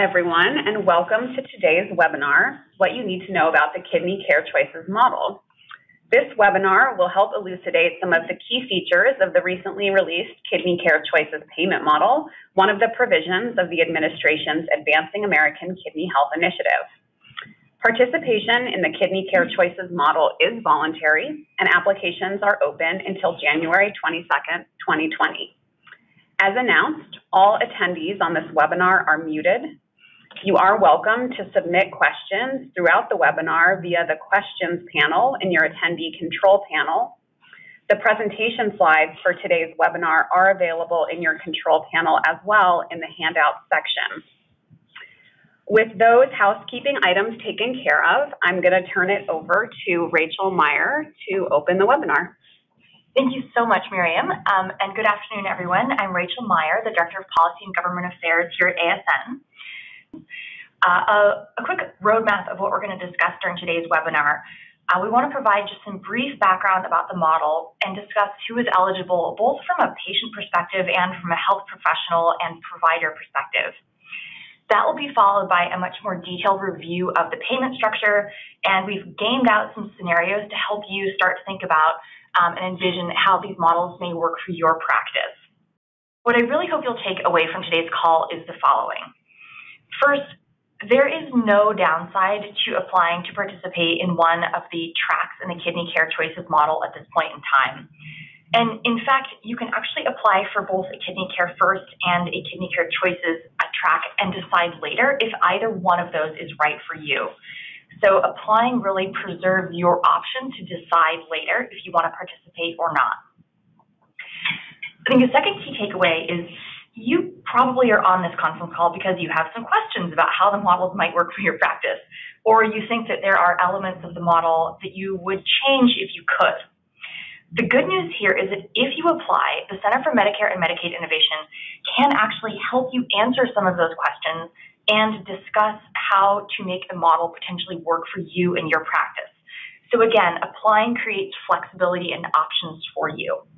everyone, and welcome to today's webinar, What You Need to Know About the Kidney Care Choices Model. This webinar will help elucidate some of the key features of the recently released Kidney Care Choices Payment Model, one of the provisions of the administration's Advancing American Kidney Health Initiative. Participation in the Kidney Care Choices Model is voluntary, and applications are open until January 22nd, 2020. As announced, all attendees on this webinar are muted. You are welcome to submit questions throughout the webinar via the questions panel in your attendee control panel. The presentation slides for today's webinar are available in your control panel as well in the handout section. With those housekeeping items taken care of, I'm going to turn it over to Rachel Meyer to open the webinar. Thank you so much, Miriam, and good afternoon, everyone. I'm Rachel Meyer, the Director of Policy and Government Affairs here at ASN. A quick roadmap of what we're going to discuss during today's webinar. We want to provide just some brief background about the model and discuss who is eligible, both from a patient perspective and from a health professional and provider perspective. That will be followed by a much more detailed review of the payment structure, and we've gamed out some scenarios to help you start to think about and envision how these models may work for your practice. What I really hope you'll take away from today's call is the following. First, there is no downside to applying to participate in one of the tracks in the Kidney Care Choices model at this point in time. And in fact, you can actually apply for both a Kidney Care First and a Kidney Care Choices track and decide later if either one of those is right for you. So applying really preserves your option to decide later if you want to participate or not. I think the second key takeaway is you probably are on this conference call because you have some questions about how the models might work for your practice, or you think that there are elements of the model that you would change if you could. The good news here is that if you apply, the Center for Medicare and Medicaid Innovation can actually help you answer some of those questions and discuss how to make a model potentially work for you in your practice. So again, applying creates flexibility and options for you.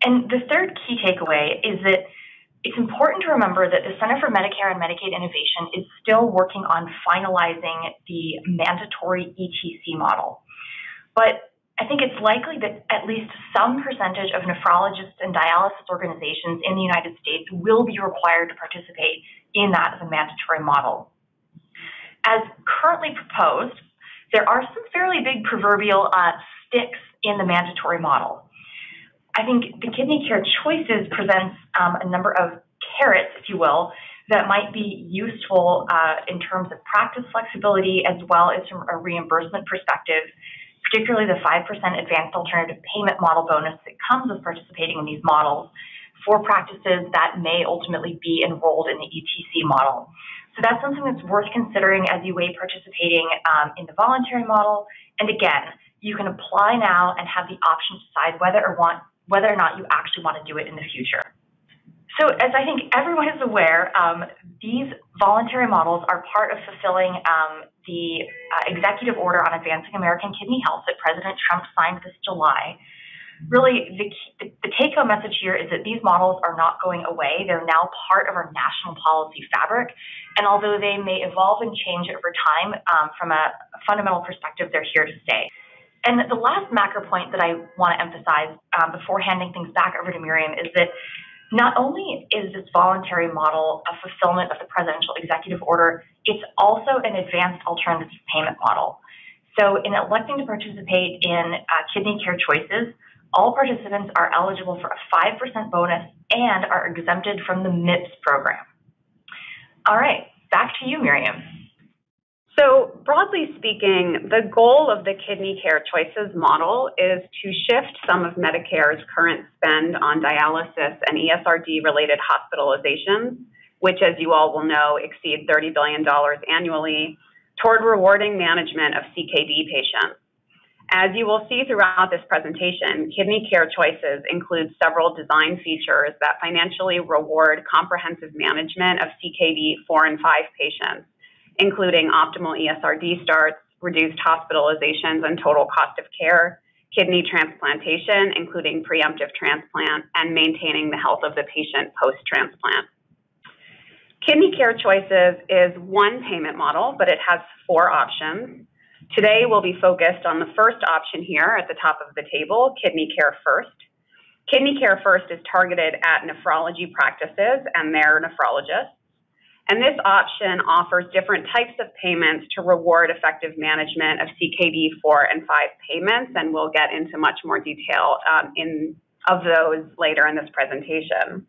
And the third key takeaway is that it's important to remember that the Center for Medicare and Medicaid Innovation is still working on finalizing the mandatory ETC model. But I think it's likely that at least some percentage of nephrologists and dialysis organizations in the United States will be required to participate in that as a mandatory model. As currently proposed, there are some fairly big proverbial sticks in the mandatory model. I think the Kidney Care Choices presents a number of carrots, if you will, that might be useful in terms of practice flexibility as well as from a reimbursement perspective, particularly the 5% advanced alternative payment model bonus that comes with participating in these models for practices that may ultimately be enrolled in the ETC model. So that's something that's worth considering as you weigh participating in the voluntary model. And again, you can apply now and have the option to decide whether or not you actually want to do it in the future. So as I think everyone is aware, these voluntary models are part of fulfilling the executive order on advancing American kidney health that President Trump signed this July. Really, the take-home message here is that these models are not going away. They're now part of our national policy fabric. And although they may evolve and change over time, from a fundamental perspective, they're here to stay. And the last macro point that I want to emphasize before handing things back over to Miriam is that not only is this voluntary model a fulfillment of the presidential executive order, it's also an advanced alternative payment model. So in electing to participate in Kidney Care Choices, all participants are eligible for a 5% bonus and are exempted from the MIPS program. All right, back to you, Miriam. So broadly speaking, the goal of the Kidney Care Choices model is to shift some of Medicare's current spend on dialysis and ESRD-related hospitalizations, which, as you all will know, exceed $30 billion annually, toward rewarding management of CKD patients. As you will see throughout this presentation, Kidney Care Choices includes several design features that financially reward comprehensive management of CKD 4 and 5 patients, including optimal ESRD starts, reduced hospitalizations and total cost of care, kidney transplantation, including preemptive transplant, and maintaining the health of the patient post-transplant. Kidney Care Choices is one payment model, but it has 4 options. Today, we'll be focused on the first option here at the top of the table, Kidney Care First. Kidney Care First is targeted at nephrology practices and their nephrologists. And this option offers different types of payments to reward effective management of CKD 4 and 5 payments, and we'll get into much more detail of those later in this presentation.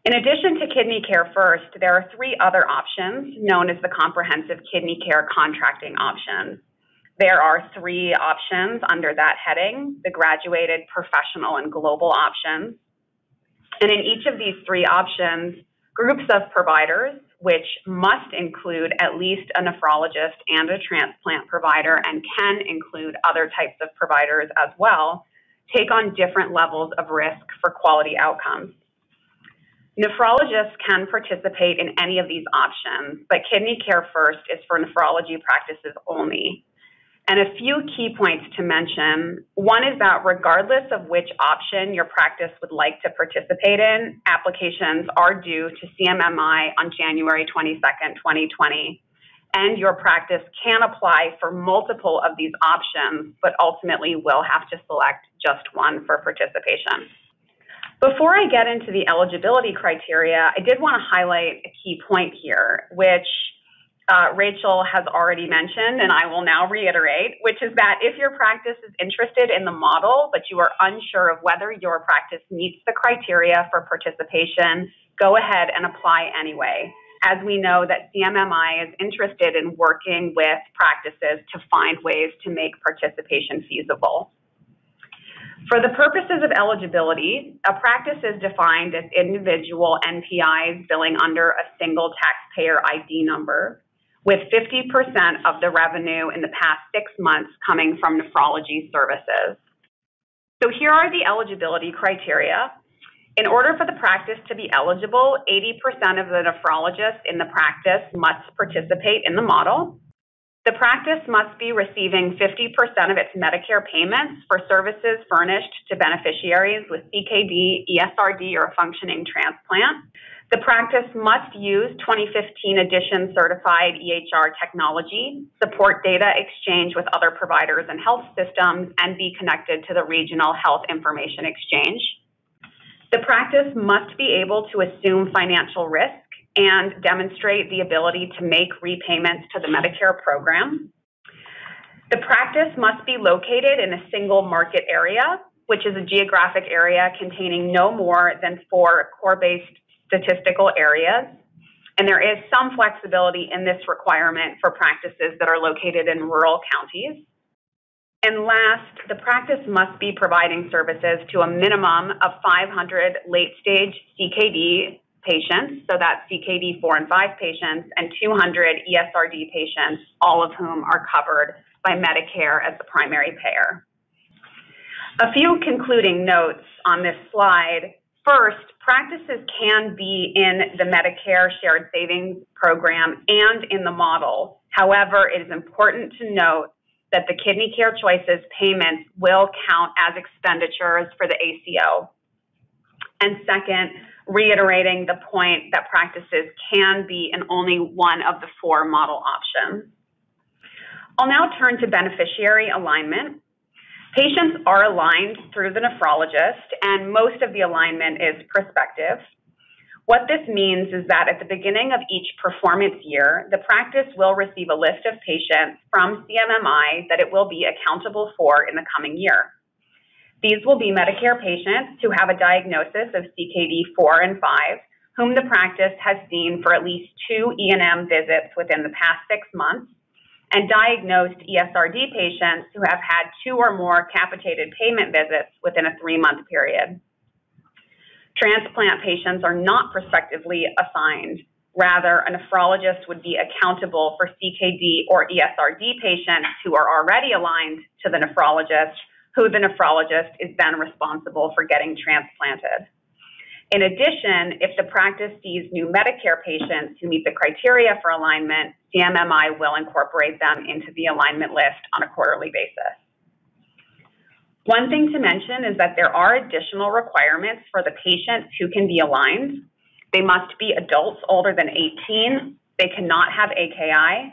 In addition to Kidney Care First, there are 3 other options known as the Comprehensive Kidney Care Contracting options. There are 3 options under that heading, the Graduated, Professional, and Global options. And in each of these 3 options, groups of providers, which must include at least a nephrologist and a transplant provider and can include other types of providers as well, take on different levels of risk for quality outcomes. Nephrologists can participate in any of these options, but Kidney Care First is for nephrology practices only. And a few key points to mention. One is that regardless of which option your practice would like to participate in, applications are due to CMMI on January 22nd, 2020. And your practice can apply for multiple of these options, but ultimately will have to select just one for participation. Before I get into the eligibility criteria, I did want to highlight a key point here, which Rachel has already mentioned, and I will now reiterate, which is that if your practice is interested in the model, but you are unsure of whether your practice meets the criteria for participation, go ahead and apply anyway, as we know that CMMI is interested in working with practices to find ways to make participation feasible. For the purposes of eligibility, a practice is defined as individual NPIs billing under a single taxpayer ID number, with 50% of the revenue in the past 6 months coming from nephrology services. So here are the eligibility criteria. In order for the practice to be eligible, 80% of the nephrologists in the practice must participate in the model. The practice must be receiving 50% of its Medicare payments for services furnished to beneficiaries with CKD, ESRD, or a functioning transplant. The practice must use 2015 edition certified EHR technology, support data exchange with other providers and health systems, and be connected to the regional health information exchange. The practice must be able to assume financial risk and demonstrate the ability to make repayments to the Medicare program. The practice must be located in a single market area, which is a geographic area containing no more than 4 core-based statistical areas. And there is some flexibility in this requirement for practices that are located in rural counties. And last, the practice must be providing services to a minimum of 500 late-stage CKD patients, so that's CKD 4 and 5 patients, and 200 ESRD patients, all of whom are covered by Medicare as the primary payer. A few concluding notes on this slide. First, practices can be in the Medicare Shared Savings Program and in the model. However, it is important to note that the Kidney Care Choices payments will count as expenditures for the ACO. And second, reiterating the point that practices can be in only one of the 4 model options. I'll now turn to beneficiary alignment. Patients are aligned through the nephrologist, and most of the alignment is prospective. What this means is that at the beginning of each performance year, the practice will receive a list of patients from CMMI that it will be accountable for in the coming year. These will be Medicare patients who have a diagnosis of CKD 4 and 5, whom the practice has seen for at least 2 E&M visits within the past 6 months, and diagnosed ESRD patients who have had 2 or more capitated payment visits within a 3-month period. Transplant patients are not prospectively assigned. Rather, a nephrologist would be accountable for CKD or ESRD patients who are already aligned to the nephrologist, who the nephrologist is then responsible for getting transplanted. In addition, if the practice sees new Medicare patients who meet the criteria for alignment, CMMI will incorporate them into the alignment list on a quarterly basis. One thing to mention is that there are additional requirements for the patients who can be aligned. They must be adults older than 18. They cannot have AKI.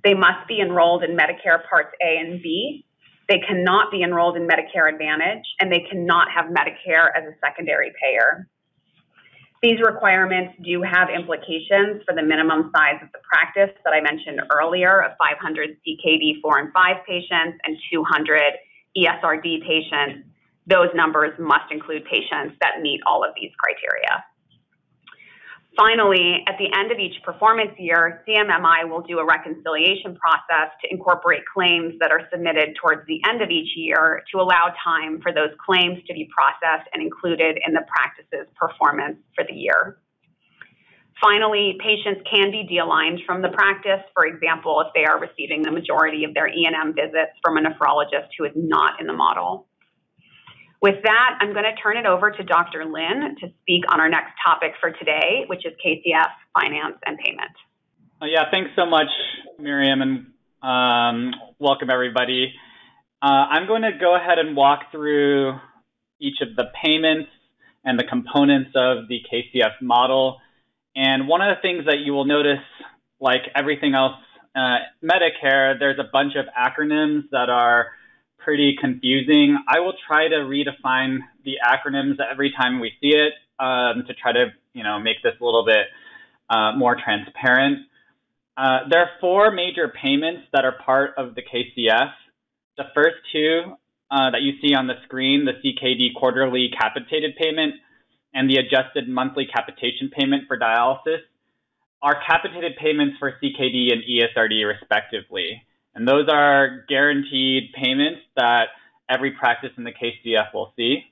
They must be enrolled in Medicare Parts A and B. They cannot be enrolled in Medicare Advantage, and they cannot have Medicare as a secondary payer. These requirements do have implications for the minimum size of the practice that I mentioned earlier of 500 CKD 4 and 5 patients and 200 ESRD patients. Those numbers must include patients that meet all of these criteria. Finally, at the end of each performance year, CMMI will do a reconciliation process to incorporate claims that are submitted towards the end of each year to allow time for those claims to be processed and included in the practice's performance for the year. Finally, patients can be de-aligned from the practice, for example, if they are receiving the majority of their E&M visits from a nephrologist who is not in the model. With that, I'm going to turn it over to Dr. Lin to speak on our next topic for today, which is KCF, finance, and payment. Yeah, thanks so much, Miriam, and welcome everybody. I'm going to go ahead and walk through each of the payments and the components of the KCF model. And one of the things that you will notice, like everything else, Medicare, there's a bunch of acronyms that are pretty confusing. I will try to redefine the acronyms every time we see it to try to, make this a little bit more transparent. There are 4 major payments that are part of the KCF. The first 2 that you see on the screen, the CKD quarterly capitated payment and the adjusted monthly capitation payment for dialysis, are capitated payments for CKD and ESRD respectively. And those are guaranteed payments that every practice in the KCF will see.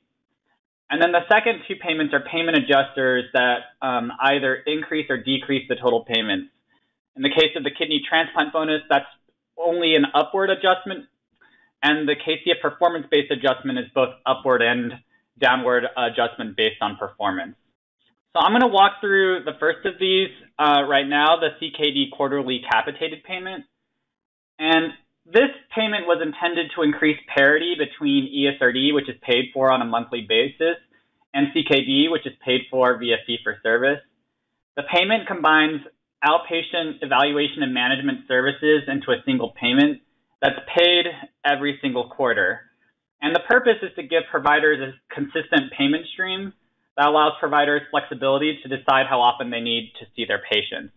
And then the second 2 payments are payment adjusters that either increase or decrease the total payments. In the case of the kidney transplant bonus, that's only an upward adjustment. And the KCF performance-based adjustment is both upward and downward adjustment based on performance. So I'm going to walk through the first of these right now, the CKD quarterly capitated payment. And this payment was intended to increase parity between ESRD, which is paid for on a monthly basis, and CKD, which is paid for via fee-for-service. The payment combines outpatient evaluation and management services into a single payment that's paid every single quarter. And the purpose is to give providers a consistent payment stream that allows providers flexibility to decide how often they need to see their patients.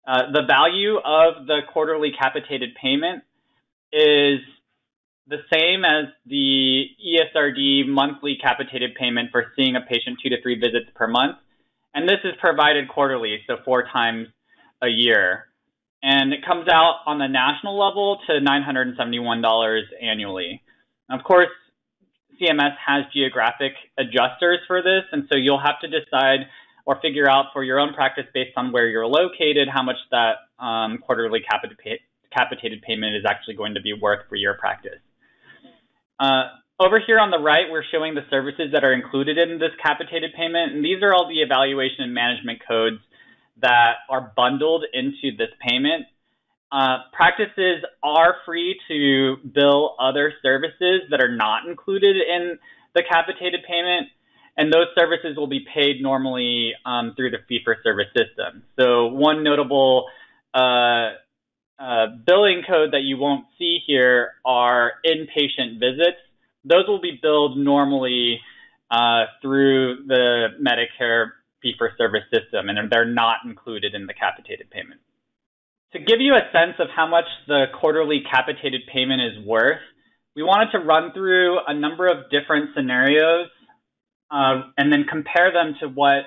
The value of the quarterly capitated payment is the same as the ESRD monthly capitated payment for seeing a patient 2 to 3 visits per month. And this is provided quarterly, so 4 times a year. And it comes out on the national level to $971 annually. Of course, CMS has geographic adjusters for this, and so you'll have to decide or figure out for your own practice based on where you're located how much that quarterly capitated payment is actually going to be worth for your practice. Over here on the right, we're showing the services that are included in this capitated payment, and these are all the evaluation and management codes that are bundled into this payment. Practices are free to bill other services that are not included in the capitated payment, and those services will be paid normally through the fee-for-service system. So one notable billing code that you won't see here are inpatient visits. Those will be billed normally through the Medicare fee-for-service system, and they're not included in the capitated payment. To give you a sense of how much the quarterly capitated payment is worth, we wanted to run through a number of different scenarios and then compare them to what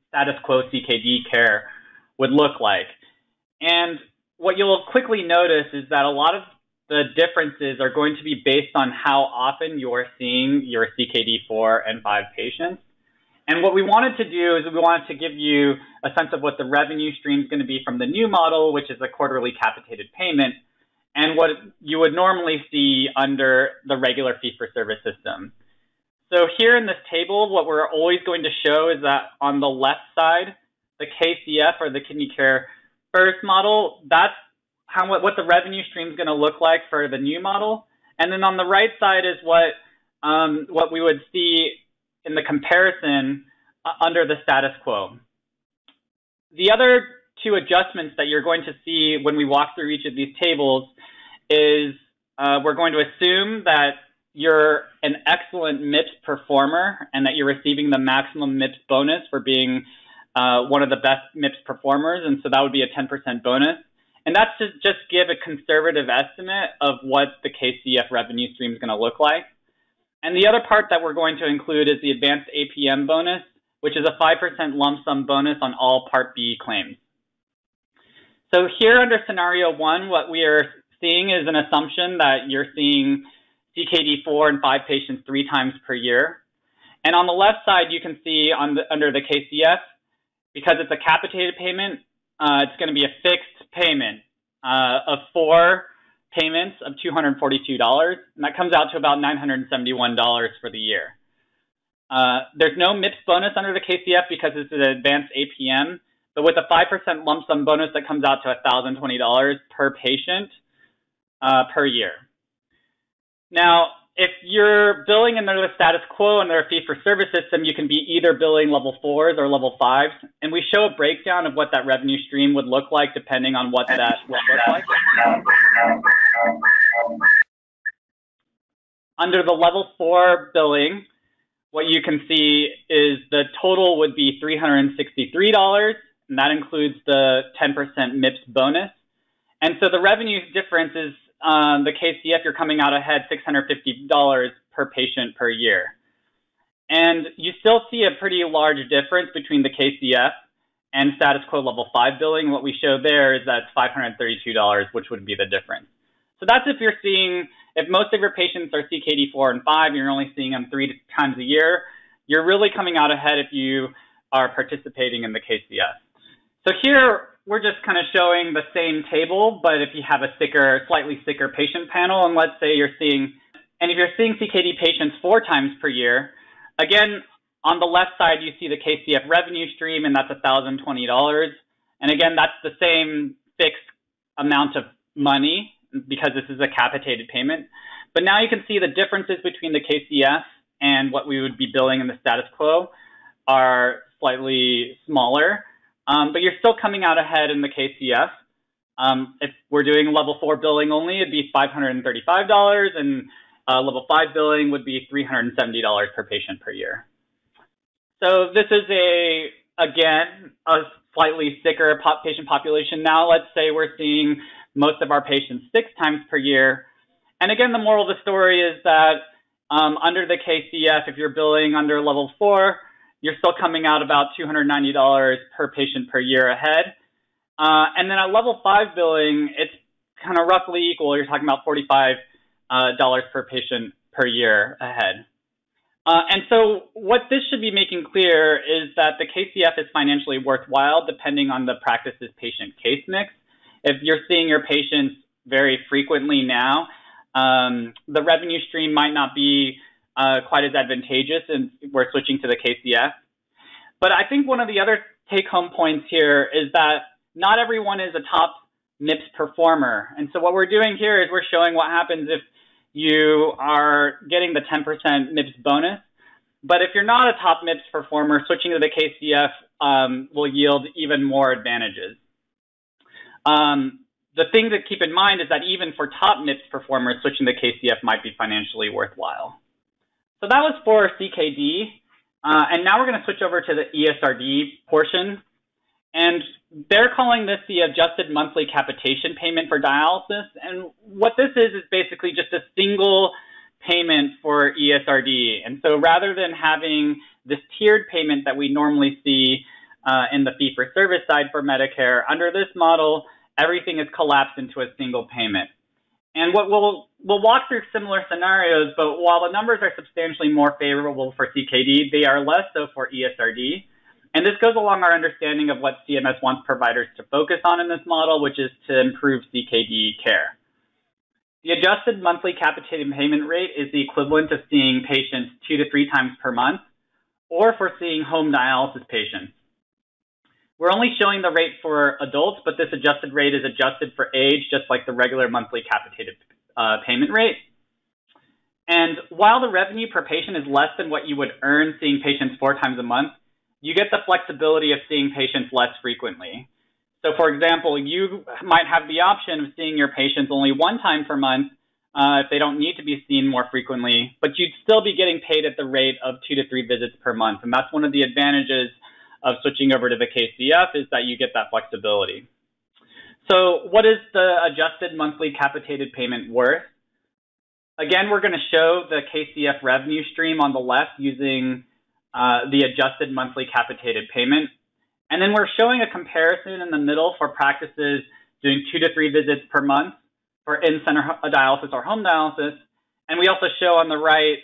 status quo CKD care would look like. And what you'll quickly notice is that a lot of the differences are going to be based on how often you're seeing your CKD 4 and 5 patients. And what we wanted to do is we wanted to give you a sense of what the revenue stream is going to be from the new model, which is a quarterly capitated payment, and what you would normally see under the regular fee-for-service system. So here in this table, what we're always going to show is that on the left side, the KCF, or the Kidney Care First model, that's what the revenue stream is going to look like for the new model. And then on the right side is what we would see in the comparison under the status quo. the other two adjustments that you're going to see when we walk through each of these tables is we're going to assume that you're an excellent MIPS performer and that you're receiving the maximum MIPS bonus for being one of the best MIPS performers, and so that would be a 10% bonus. And that's to just give a conservative estimate of what the KCF revenue stream is going to look like. And the other part that we're going to include is the advanced APM bonus, which is a 5% lump sum bonus on all Part B claims. So here under scenario 1, what we are seeing is an assumption that you're seeing CKD 4 and 5 patients 3 times per year. And on the left side, you can see under the KCF, because it's a capitated payment, it's going to be a fixed payment of 4 payments of $242, and that comes out to about $971 for the year. There's no MIPS bonus under the KCF because it's an advanced APM, but with a 5% lump sum bonus, that comes out to $1,020 per patient per year. Now, if you're billing under the status quo under a fee-for-service system, you can be either billing level 4s or level 5s, and we show a breakdown of what that revenue stream would look like depending on what that would look like. Under the level 4 billing, what you can see is the total would be $363, and that includes the 10% MIPS bonus. And so the revenue difference is the KCF, you're coming out ahead $650 per patient per year. And you still see a pretty large difference between the KCF and status quo level 5 billing. What we show there is that's $532, which would be the difference. So that's if you're seeing, if most of your patients are CKD 4 and 5, and you're only seeing them 3 times a year, you're really coming out ahead if you are participating in the KCF. So here, we're just kind of showing the same table, but if you have a slightly sicker patient panel, and let's say you're seeing, and if you're seeing CKD patients 4 times per year, again, on the left side, you see the KCF revenue stream, and that's $1,020. And again, that's the same fixed amount of money because this is a capitated payment. But now you can see the differences between the KCF and what we would be billing in the status quo are slightly smaller. But you're still coming out ahead in the KCF. If we're doing level 4 billing only, it'd be $535, and level 5 billing would be $370 per patient per year. So this is again, a slightly sicker patient population. Now let's say we're seeing most of our patients 6 times per year. And again, the moral of the story is that under the KCF, if you're billing under level 4, you're still coming out about $290 per patient per year ahead. And then at level 5 billing, it's kind of roughly equal. You're talking about $45 per patient per year ahead. And so what this should be making clear is that the KCF is financially worthwhile depending on the practice's patient case mix. If you're seeing your patients very frequently now, the revenue stream might not be quite as advantageous, and we're switching to the KCF. But I think one of the other take-home points here is that not everyone is a top MIPS performer. And so what we're doing here is we're showing what happens if you are getting the 10% MIPS bonus. But if you're not a top MIPS performer, switching to the KCF will yield even more advantages. The thing to keep in mind is that even for top MIPS performers, switching to KCF might be financially worthwhile. So that was for CKD, and now we're going to switch over to the ESRD portion, and they're calling this the adjusted monthly capitation payment for dialysis, and what this is basically just a single payment for ESRD, and so rather than having this tiered payment that we normally see in the fee-for-service side for Medicare, under this model, everything is collapsed into a single payment. And what we'll walk through similar scenarios, but while the numbers are substantially more favorable for CKD, they are less so for ESRD. And this goes along our understanding of what CMS wants providers to focus on in this model, which is to improve CKD care. The adjusted monthly capitated payment rate is the equivalent of seeing patients 2 to 3 times per month, or for seeing home dialysis patients. We're only showing the rate for adults, but this adjusted rate is adjusted for age, just like the regular monthly capitated payment rate. And while the revenue per patient is less than what you would earn seeing patients 4 times a month, you get the flexibility of seeing patients less frequently. So for example, you might have the option of seeing your patients only one time per month if they don't need to be seen more frequently, but you'd still be getting paid at the rate of 2 to 3 visits per month. And that's one of the advantages of switching over to the KCF, is that you get that flexibility. So what is the adjusted monthly capitated payment worth? Again, we're going to show the KCF revenue stream on the left using the adjusted monthly capitated payment. And then we're showing a comparison in the middle for practices doing 2 to 3 visits per month for in-center dialysis or home dialysis. And we also show on the right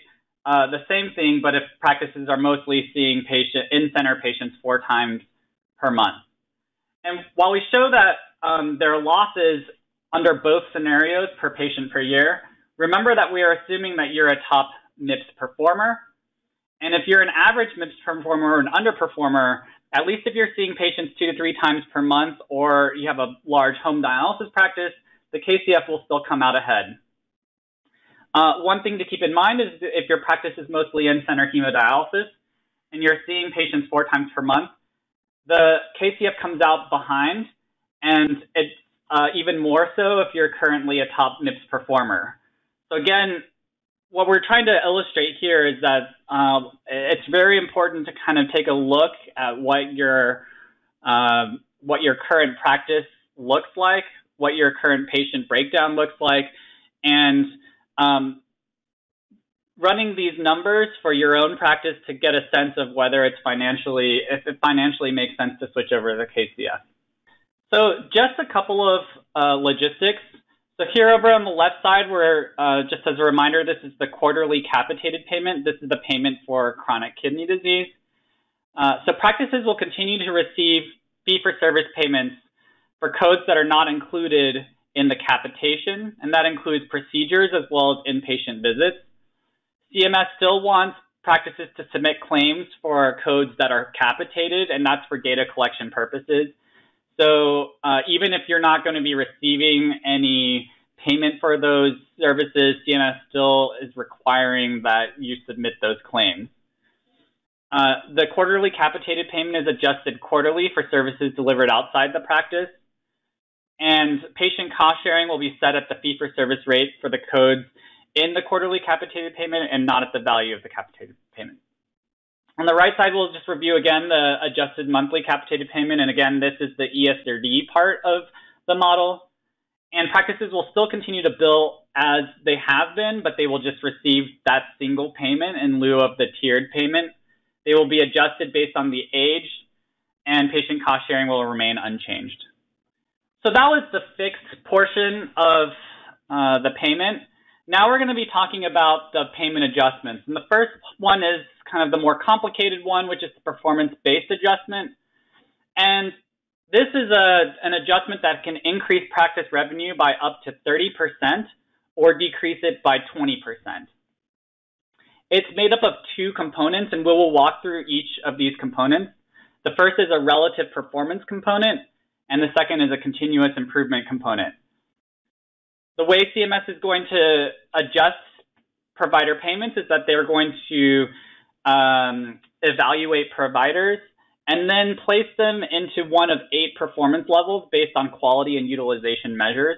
the same thing, but if practices are mostly seeing in-center patients 4 times per month. And while we show that there are losses under both scenarios per patient per year, remember that we are assuming that you're a top MIPS performer. And if you're an average MIPS performer or an underperformer, at least if you're seeing patients 2 to 3 times per month, or you have a large home dialysis practice, the KCF will still come out ahead. One thing to keep in mind is if your practice is mostly in-center hemodialysis and you're seeing patients 4 times per month, the KCF comes out behind, and it's even more so if you're currently a top MIPS performer. So again, what we're trying to illustrate here is that it's very important to kind of take a look at what your current practice looks like, what your current patient breakdown looks like, and running these numbers for your own practice to get a sense of whether if it financially makes sense to switch over to the KCF. So just a couple of logistics. So here over on the left side, just as a reminder, this is the quarterly capitated payment. This is the payment for chronic kidney disease. So practices will continue to receive fee-for-service payments for codes that are not included in the capitation, and that includes procedures as well as inpatient visits. CMS still wants practices to submit claims for codes that are capitated, and that's for data collection purposes. So even if you're not going to be receiving any payment for those services, CMS still is requiring that you submit those claims. The quarterly capitated payment is adjusted quarterly for services delivered outside the practice. And patient cost sharing will be set at the fee-for-service rate for the codes in the quarterly capitated payment and not at the value of the capitated payment. On the right side, we'll just review again the adjusted monthly capitated payment. And again, this is the ESRD part of the model. And practices will still continue to bill as they have been, but they will just receive that single payment in lieu of the tiered payment. They will be adjusted based on the age, and patient cost sharing will remain unchanged. So that was the fixed portion of the payment. Now we're going to be talking about the payment adjustments. And the first one is kind of the more complicated one, which is the performance-based adjustment. And this is an adjustment that can increase practice revenue by up to 30% or decrease it by 20%. It's made up of 2 components, and we will walk through each of these components. The first is a relative performance component, and the second is a continuous improvement component. The way CMS is going to adjust provider payments is that they're going to evaluate providers and then place them into one of 8 performance levels based on quality and utilization measures.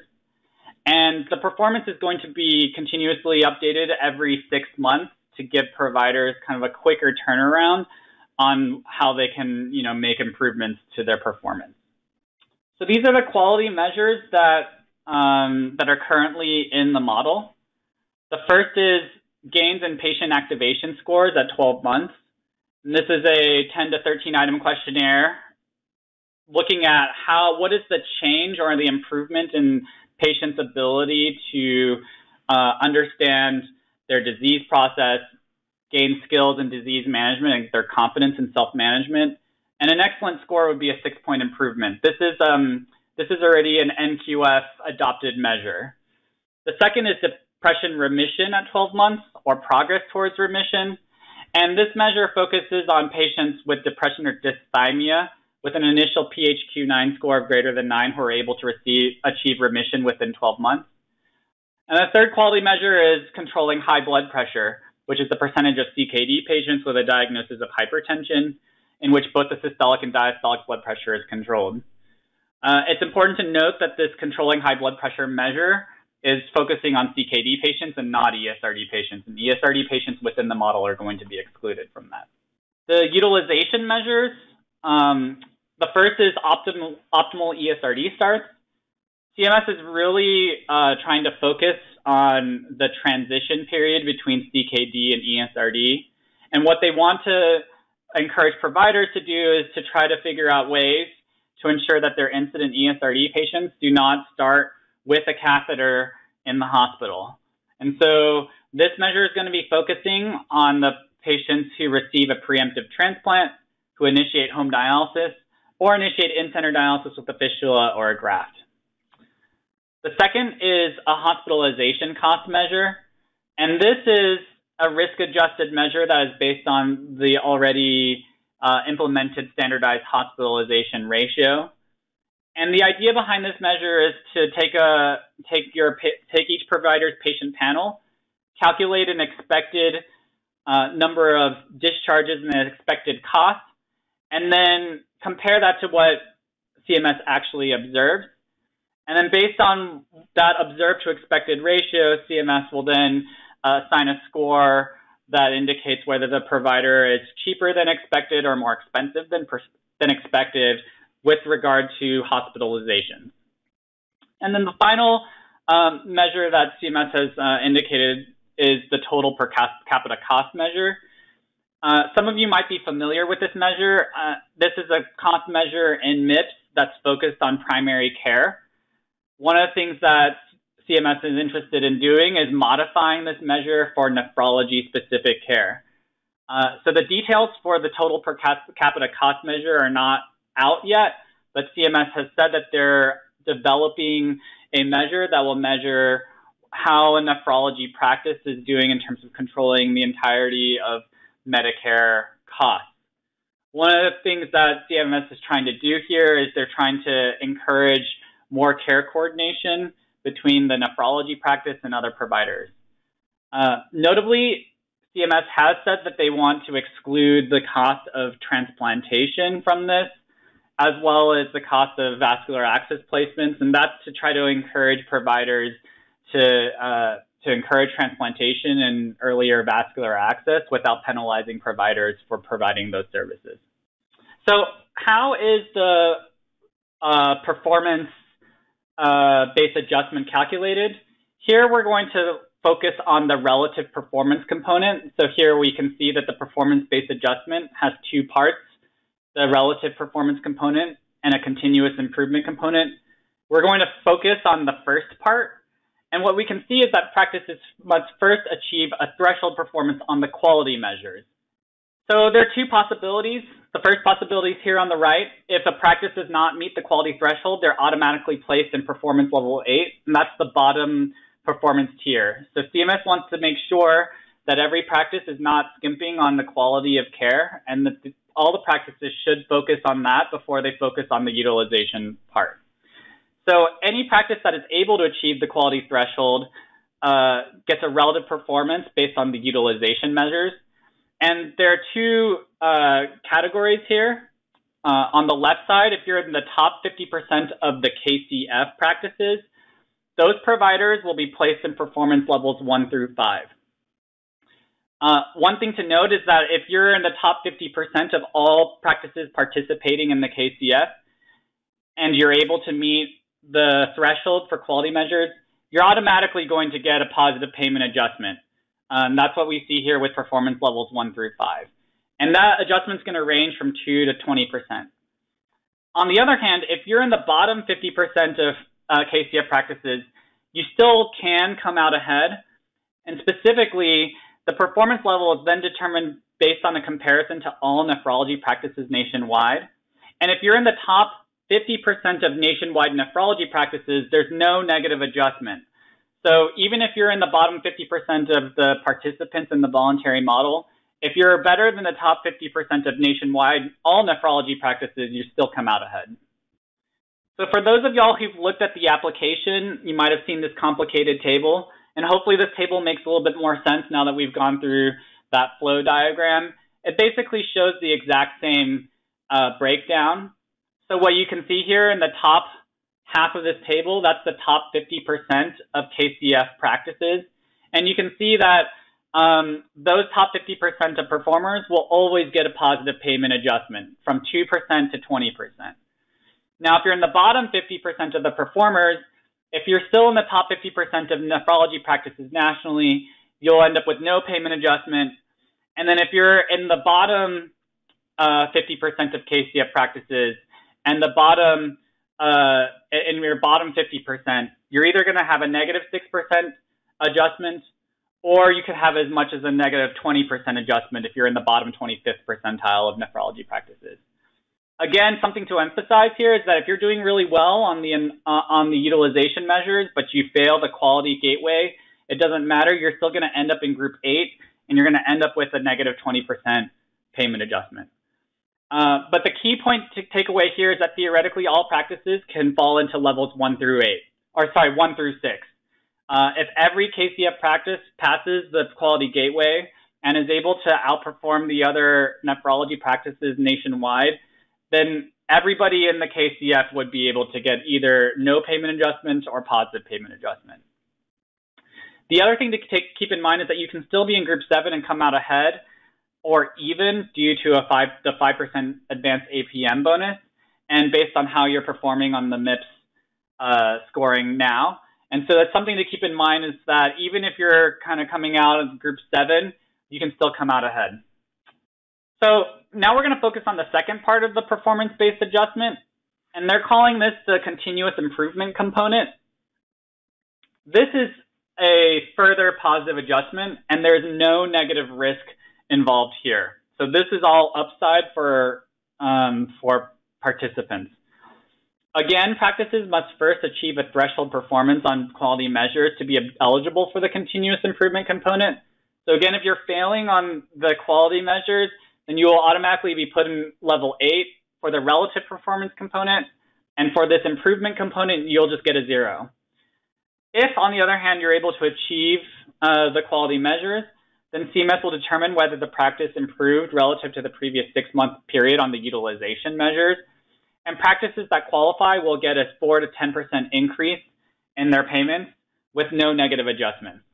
And the performance is going to be continuously updated every 6 months to give providers kind of a quicker turnaround on how they can, make improvements to their performance. So these are the quality measures that are currently in the model. The first is gains in patient activation scores at 12 months. And this is a 10 to 13 item questionnaire looking at what is the change or the improvement in patients' ability to understand their disease process, gain skills in disease management, and their confidence in self-management. And an excellent score would be a 6-point improvement. This is already an NQF adopted measure. The second is depression remission at 12 months or progress towards remission. And this measure focuses on patients with depression or dysthymia with an initial PHQ-9 score of greater than 9 who are able to achieve remission within 12 months. And the third quality measure is controlling high blood pressure, which is the percentage of CKD patients with a diagnosis of hypertension in which both the systolic and diastolic blood pressure is controlled. It's important to note that this controlling high blood pressure measure is focusing on CKD patients and not ESRD patients, and ESRD patients within the model are going to be excluded from that. The utilization measures, the first is optimal ESRD starts. CMS is really trying to focus on the transition period between CKD and ESRD. And what they want to encourage providers to do is to try to figure out ways to ensure that their incident ESRD patients do not start with a catheter in the hospital. And so this measure is going to be focusing on the patients who receive a preemptive transplant, who initiate home dialysis, or initiate in-center dialysis with a fistula or a graft. The second is a hospitalization cost measure, and this is a risk-adjusted measure that is based on the already implemented standardized hospitalization ratio. And the idea behind this measure is to take each provider's patient panel, calculate an expected number of discharges and an expected cost, and then compare that to what CMS actually observes. And then based on that observed to expected ratio, CMS will then assign a score that indicates whether the provider is cheaper than expected or more expensive than expected with regard to hospitalization. And then the final measure that CMS has indicated is the total per capita cost measure. Some of you might be familiar with this measure. This is a cost measure in MIPS that's focused on primary care. One of the things that CMS is interested in doing is modifying this measure for nephrology-specific care. So the details for the total per capita cost measure are not out yet, but CMS has said that they're developing a measure that will measure how a nephrology practice is doing in terms of controlling the entirety of Medicare costs. One of the things that CMS is trying to do here is they're trying to encourage more care coordination between the nephrology practice and other providers. Notably, CMS has said that they want to exclude the cost of transplantation from this, as well as the cost of vascular access placements, and that's to try to encourage providers to encourage transplantation and earlier vascular access without penalizing providers for providing those services. So how is the performance-based adjustment calculated? Here we're going to focus on the relative performance component. So here we can see that the performance-based adjustment has two parts, the relative performance component and a continuous improvement component. We're going to focus on the first part. And what we can see is that practices must first achieve a threshold performance on the quality measures. So there are two possibilities. The first possibility is here on the right. If a practice does not meet the quality threshold, they're automatically placed in performance level 8, and that's the bottom performance tier. So CMS wants to make sure that every practice is not skimping on the quality of care, and that all the practices should focus on that before they focus on the utilization part. So any practice that is able to achieve the quality threshold gets a relative performance based on the utilization measures. And there are two categories here. On the left side, if you're in the top 50% of the KCF practices, those providers will be placed in performance levels 1 through 5. One thing to note is that if you're in the top 50% of all practices participating in the KCF and you're able to meet the threshold for quality measures, you're automatically going to get a positive payment adjustment. That's what we see here with performance levels 1 through 5. And that adjustment is going to range from 2 to 20%. On the other hand, if you're in the bottom 50% of KCF practices, you still can come out ahead. And specifically, the performance level is then determined based on a comparison to all nephrology practices nationwide. And if you're in the top 50% of nationwide nephrology practices, there's no negative adjustment. So even if you're in the bottom 50% of the participants in the voluntary model, if you're better than the top 50% of nationwide, all nephrology practices, you still come out ahead. So for those of y'all who've looked at the application, you might have seen this complicated table, and hopefully this table makes a little bit more sense now that we've gone through that flow diagram. It basically shows the exact same breakdown. So what you can see here in the top half of this table, that's the top 50% of KCF practices. And you can see that those top 50% of performers will always get a positive payment adjustment from 2% to 20%. Now, if you're in the bottom 50% of the performers, if you're still in the top 50% of nephrology practices nationally, you'll end up with no payment adjustment. And then if you're in the bottom 50% of KCF practices and the bottom, in your bottom 50%, you're either going to have a negative 6% adjustment, or you could have as much as a negative 20% adjustment if you're in the bottom 25th percentile of nephrology practices. Again, something to emphasize here is that if you're doing really well on the utilization measures, but you fail the quality gateway, it doesn't matter. You're still going to end up in group 8, and you're going to end up with a negative 20% payment adjustment. But the key point to take away here is that theoretically all practices can fall into levels 1 through 6. If every KCF practice passes the quality gateway and is able to outperform the other nephrology practices nationwide, then everybody in the KCF would be able to get either no payment adjustment or positive payment adjustment. The other thing to keep in mind is that you can still be in group 7 and come out ahead or even due to the 5% advanced APM bonus, and based on how you're performing on the MIPS scoring now. And so that's something to keep in mind, is that even if you're kind of coming out of group 7, you can still come out ahead. So now we're going to focus on the second part of the performance-based adjustment, and they're calling this the continuous improvement component. This is a further positive adjustment, and there's no negative risk involved here. So this is all upside for participants. Again, practices must first achieve a threshold performance on quality measures to be eligible for the continuous improvement component. So again, if you're failing on the quality measures, then you will automatically be put in level 8 for the relative performance component. And for this improvement component, you'll just get a 0. If, on the other hand, you're able to achieve the quality measures, then CMS will determine whether the practice improved relative to the previous 6-month period on the utilization measures. And practices that qualify will get a 4 to 10% increase in their payments with no negative adjustments.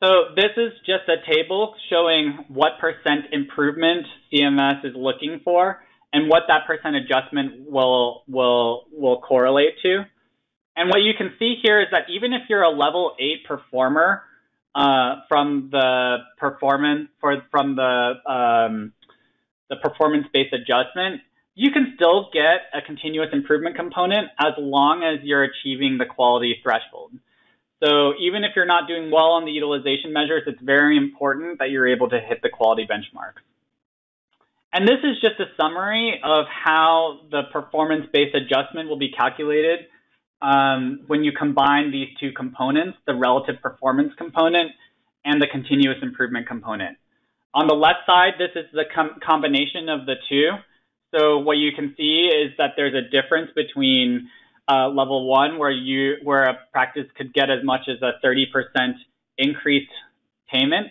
So this is just a table showing what % improvement CMS is looking for and what that % adjustment will correlate to. And what you can see here is that even if you're a level 8 performer from the performance-based adjustment, you can still get a continuous improvement component as long as you're achieving the quality threshold. So even if you're not doing well on the utilization measures, it's very important that you're able to hit the quality benchmarks. And this is just a summary of how the performance-based adjustment will be calculated when you combine these two components, the relative performance component and the continuous improvement component. On the left side, this is the combination of the two. So what you can see is that there's a difference between level 1, where a practice could get as much as a 30% increased payment.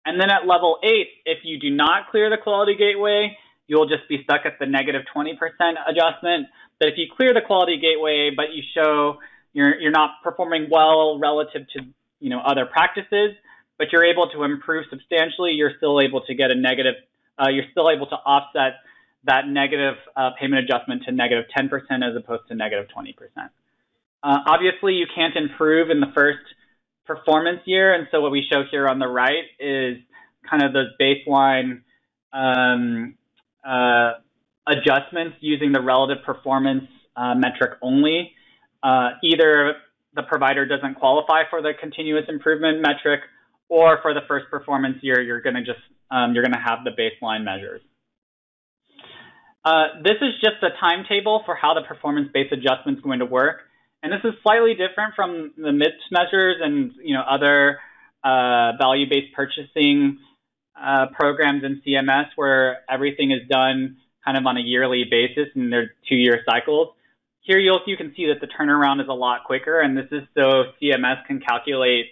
And then at level 8, if you do not clear the quality gateway, you'll just be stuck at the negative 20% adjustment. But if you clear the quality gateway, but you show you're not performing well relative to other practices, but you're able to improve substantially, you're still able to get a negative. You're still able to offset that negative payment adjustment to negative 10% as opposed to negative 20%. Obviously, you can't improve in the first performance year, and so what we show here on the right is kind of those baseline adjustments using the relative performance metric only. Either the provider doesn't qualify for the continuous improvement metric, or for the first performance year, you're going to have the baseline measures. This is just a timetable for how the performance-based adjustment is going to work. And this is slightly different from the MIPS measures and other value-based purchasing programs in CMS, where everything is done kind of on a yearly basis and they're 2-year cycles. Here you can see that the turnaround is a lot quicker, and this is so CMS can calculate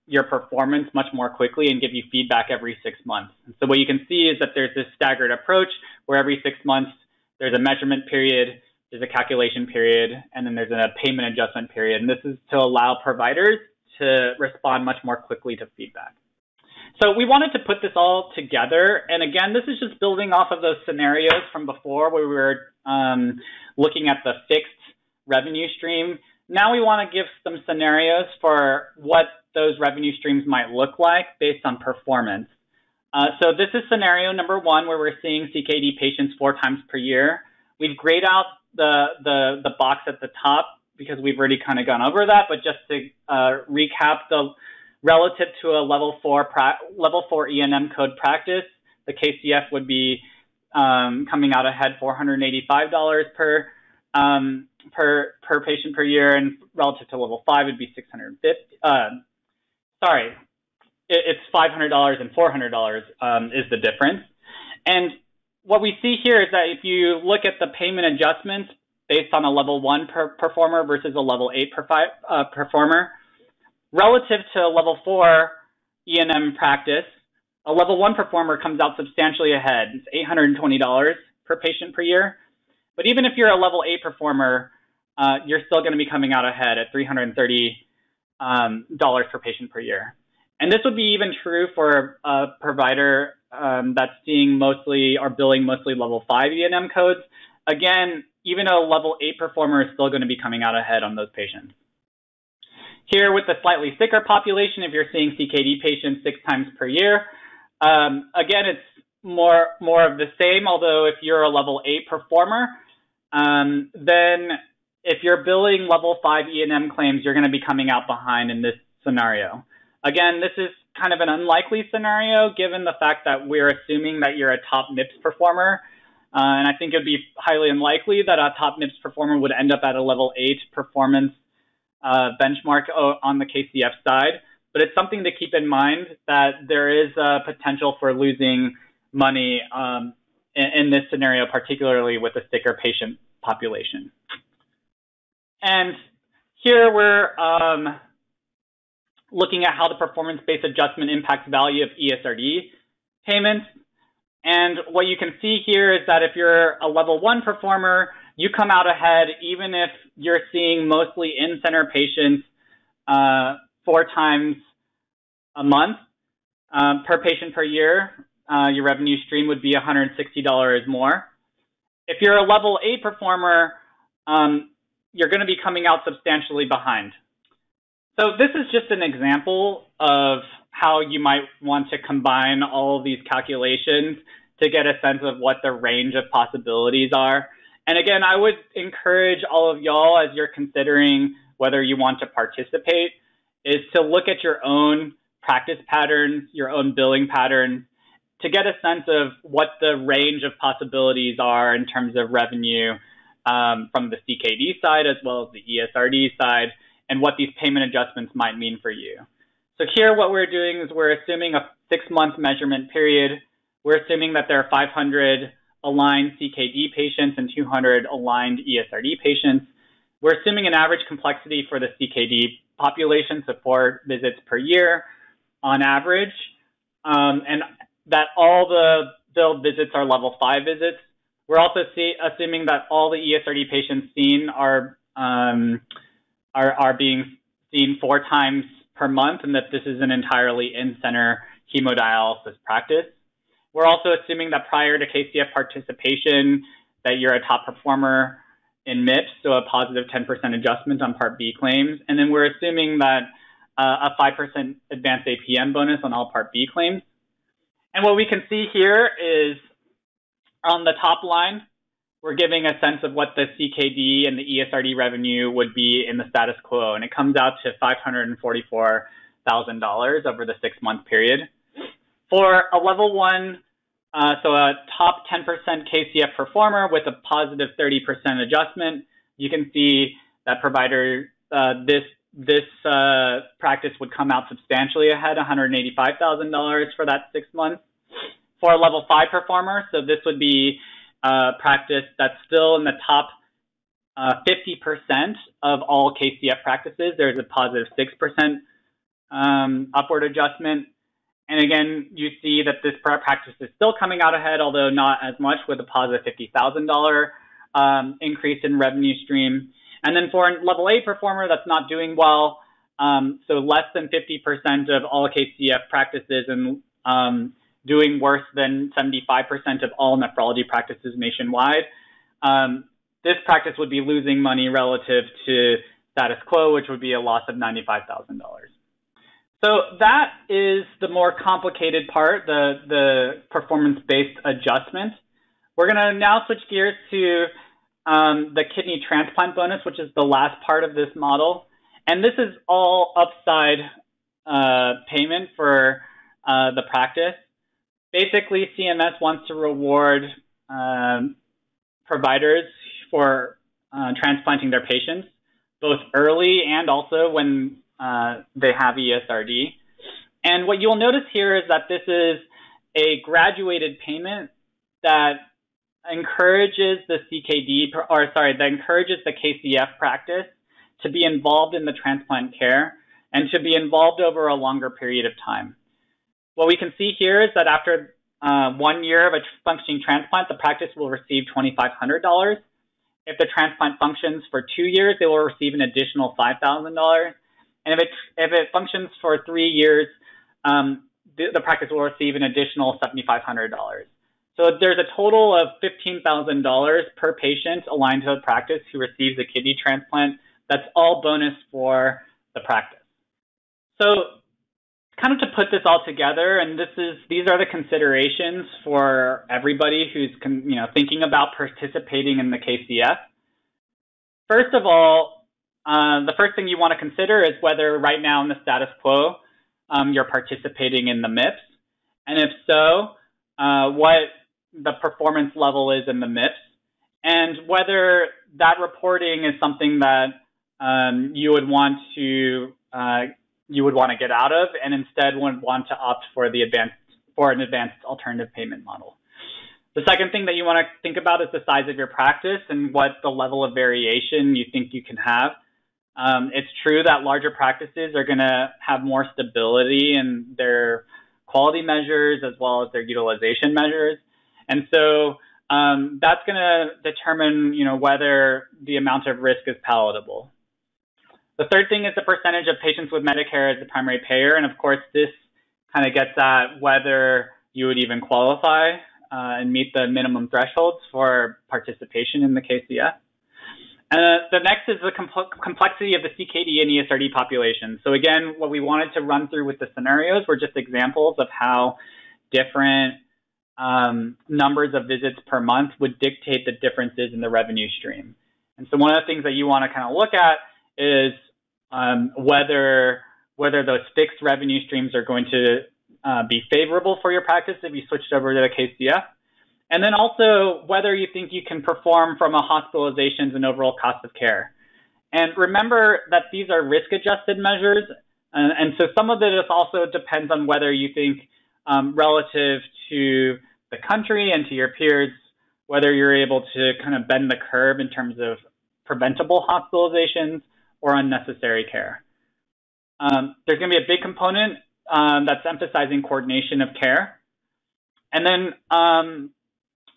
your performance much more quickly and give you feedback every 6 months. And so what you can see is that there's this staggered approach where every 6 months there's a measurement period, there's a calculation period, and then there's a payment adjustment period. And this is to allow providers to respond much more quickly to feedback. So we wanted to put this all together. And again, this is just building off of those scenarios from before where we were looking at the fixed revenue stream. Now we want to give some scenarios for what those revenue streams might look like based on performance. So this is scenario number 1 where we're seeing CKD patients 4 times per year. We've grayed out the box at the top because we've already kind of gone over that, but just to recap, the relative to a level 4 E&M code practice, the KCF would be coming out ahead $485 per patient per year, and relative to level 5 would be $650. It's $500 and $400 is the difference. And what we see here is that if you look at the payment adjustments based on a level 1 performer versus a level 8 performer, relative to a level 4 E&M practice, a level 1 performer comes out substantially ahead. It's $820 per patient per year. But even if you're a level 8 performer, you're still going to be coming out ahead at $330 per patient per year. And this would be even true for a provider that's seeing mostly or billing mostly level 5 E&M codes. Again, even a level 8 performer is still going to be coming out ahead on those patients. Here with the slightly sicker population, if you're seeing CKD patients 6 times per year, again, it's more of the same, although if you're a level 8 performer, then if you're billing level 5 E&M claims, you're going to be coming out behind in this scenario. Again, this is kind of an unlikely scenario given the fact that we're assuming that you're a top MIPS performer. And I think it would be highly unlikely that a top MIPS performer would end up at a level 8 performance benchmark on the KCF side. But it's something to keep in mind that there is a potential for losing money in this scenario, particularly with a sicker patient population. And here we're looking at how the performance-based adjustment impacts value of ESRD payments. And what you can see here is that if you're a level 1 performer, you come out ahead even if you're seeing mostly in-center patients 4 times a month per patient per year. Your revenue stream would be $160 more. If you're a level 8 performer, you're going to be coming out substantially behind. So this is just an example of how you might want to combine all of these calculations to get a sense of what the range of possibilities are. And again, I would encourage all of y'all, as you're considering whether you want to participate, is to look at your own practice patterns, your own billing patterns, to get a sense of what the range of possibilities are in terms of revenue from the CKD side as well as the ESRD side, and what these payment adjustments might mean for you. So here what we're doing is we're assuming a 6-month measurement period. We're assuming that there are 500 aligned CKD patients and 200 aligned ESRD patients. We're assuming an average complexity for the CKD population, so 4 visits per year on average, and that all the billed visits are level 5 visits. We're also assuming that all the ESRD patients seen are being seen 4 times per month, and that this is an entirely in-center hemodialysis practice. We're also assuming that prior to KCF participation, that you're a top performer in MIPS, so a positive 10% adjustment on Part B claims. And then we're assuming that a 5% advanced APM bonus on all Part B claims. And what we can see here is on the top line, we're giving a sense of what the CKD and the ESRD revenue would be in the status quo, and it comes out to $544,000 over the 6-month period. For a level 1, so a top 10% KCF performer with a positive 30% adjustment, you can see that provider, this practice would come out substantially ahead, $185,000 for that 6 months. For a level 5 performer, so this would be practice that's still in the top 50% of all KCF practices. There's a positive 6% upward adjustment. And again, you see that this practice is still coming out ahead, although not as much, with a positive $50,000 increase in revenue stream. And then for a level A performer that's not doing well, so less than 50% of all KCF practices and doing worse than 75% of all nephrology practices nationwide, this practice would be losing money relative to status quo, which would be a loss of $95,000. So that is the more complicated part, the performance-based adjustment. We're going to now switch gears to the kidney transplant bonus, which is the last part of this model. And this is all upside payment for the practice. Basically, CMS wants to reward providers for transplanting their patients, both early and also when they have ESRD. And what you'll notice here is that this is a graduated payment that encourages the that encourages the KCF practice to be involved in the transplant care and to be involved over a longer period of time. What we can see here is that after 1 year of a functioning transplant, the practice will receive $2,500. If the transplant functions for 2 years, they will receive an additional $5,000. And if it functions for 3 years, the practice will receive an additional $7,500. So there's a total of $15,000 per patient aligned to the practice who receives a kidney transplant. That's all bonus for the practice. So kind of to put this all together, and these are the considerations for everybody who's thinking about participating in the KCF. First of all, the first thing you want to consider is whether right now in the status quo you're participating in the MIPS, and if so, what the performance level is in the MIPS, and whether that reporting is something that you would want to get out of, and instead would want to opt for an advanced alternative payment model. The second thing that you want to think about is the size of your practice and what the level of variation you think you can have. It's true that larger practices are going to have more stability in their quality measures as well as their utilization measures. And so that's going to determine, whether the amount of risk is palatable. The third thing is the percentage of patients with Medicare as the primary payer. And of course, this kind of gets at whether you would even qualify and meet the minimum thresholds for participation in the KCF. And the next is the complexity of the CKD and ESRD population. So again, what we wanted to run through with the scenarios were just examples of how different numbers of visits per month would dictate the differences in the revenue stream. And so one of the things that you want to kind of look at is whether those fixed revenue streams are going to be favorable for your practice if you switched over to the KCF. And then also whether you think you can perform from a hospitalizations and overall cost of care. And remember that these are risk-adjusted measures. And so some of it also depends on whether you think relative to the country and to your peers, whether you're able to kind of bend the curve in terms of preventable hospitalizations or unnecessary care. There's going to be a big component that's emphasizing coordination of care. And then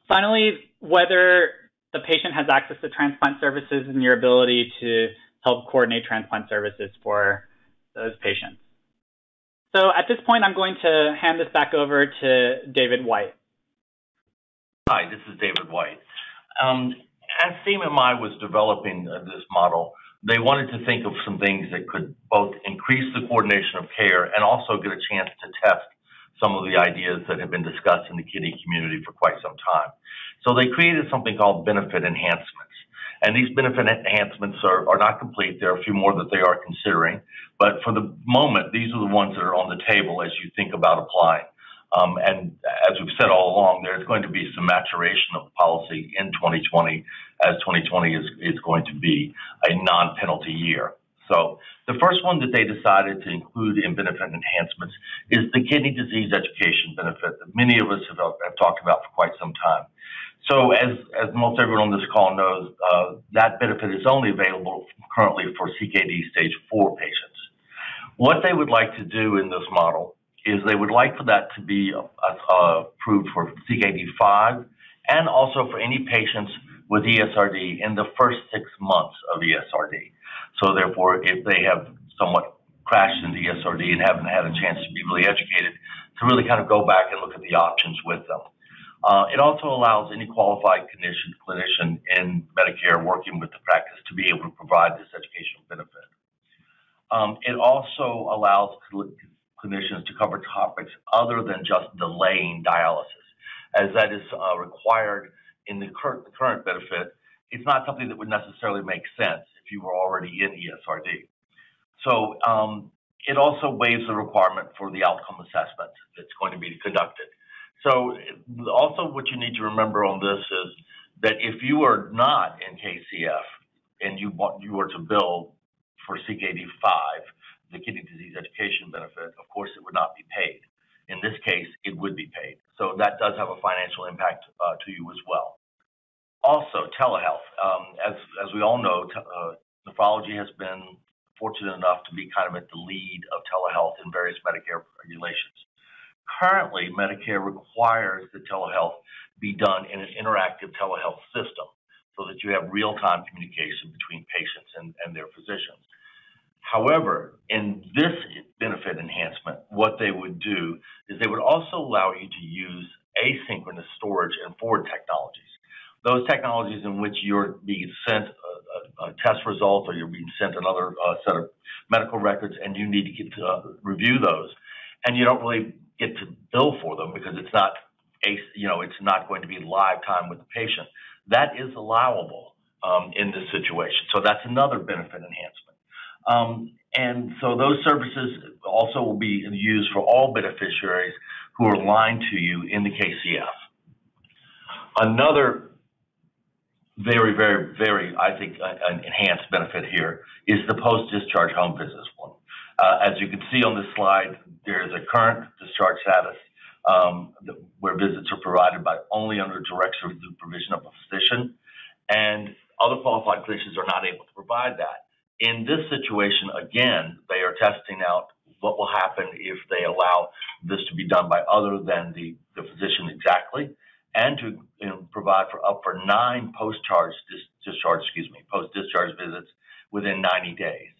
finally, whether the patient has access to transplant services and your ability to help coordinate transplant services for those patients. So at this point, I'm going to hand this back over to David White. Hi, this is David White. As CMMI was developing this model, they wanted to think of some things that could both increase the coordination of care and also get a chance to test some of the ideas that have been discussed in the kidney community for quite some time. So they created something called benefit enhancements. And these benefit enhancements are not complete. There are a few more that they are considering. But for the moment, these are the ones that are on the table as you think about applying. And as we've said all along, there's going to be some maturation of the policy in 2020, as 2020 is going to be a non-penalty year. So the first one that they decided to include in benefit enhancements is the kidney disease education benefit that many of us have talked about for quite some time. So as most everyone on this call knows, that benefit is only available currently for CKD stage 4 patients. What they would like to do in this model is they would like for that to be approved for CKD5 and also for any patients with ESRD in the first 6 months of ESRD. So therefore, if they have somewhat crashed into ESRD and haven't had a chance to be really educated, to really kind of go back and look at the options with them. It also allows any qualified clinician in Medicare working with the practice to be able to provide this educational benefit. It also allows clinicians to cover topics other than just delaying dialysis, as that is required in the current benefit. It's not something that would necessarily make sense if you were already in ESRD. So it also waives the requirement for the outcome assessment that's going to be conducted. So also what you need to remember on this is that if you are not in KCF and you were to bill for CKD5, the kidney disease education benefit, of course it would not be paid. In this case, it would be paid. So that does have a financial impact to you as well. Also, telehealth. As we all know, nephrology has been fortunate enough to be kind of at the lead of telehealth in various Medicare regulations. Currently, Medicare requires that telehealth be done in an interactive telehealth system so that you have real-time communication between patients and their physicians. However, in this benefit enhancement, what they would do is they would also allow you to use asynchronous storage and forward technologies. Those technologies in which you're being sent a test result or you're being sent another set of medical records and you need to get to review those, and you don't really get to bill for them because it's not it's not going to be live time with the patient. That is allowable in this situation. So that's another benefit enhancement. And so those services also will be used for all beneficiaries who are aligned to you in the KCF. Another very, very, very, I think, an enhanced benefit here is the post-discharge home visits one. As you can see on this slide, there is a current discharge status where visits are provided by only under direct supervision of a physician, and other qualified clinicians are not able to provide that. In this situation, again, they are testing out what will happen if they allow this to be done by other than the physician exactly, and to provide for up for 9 post-discharge visits within 90 days.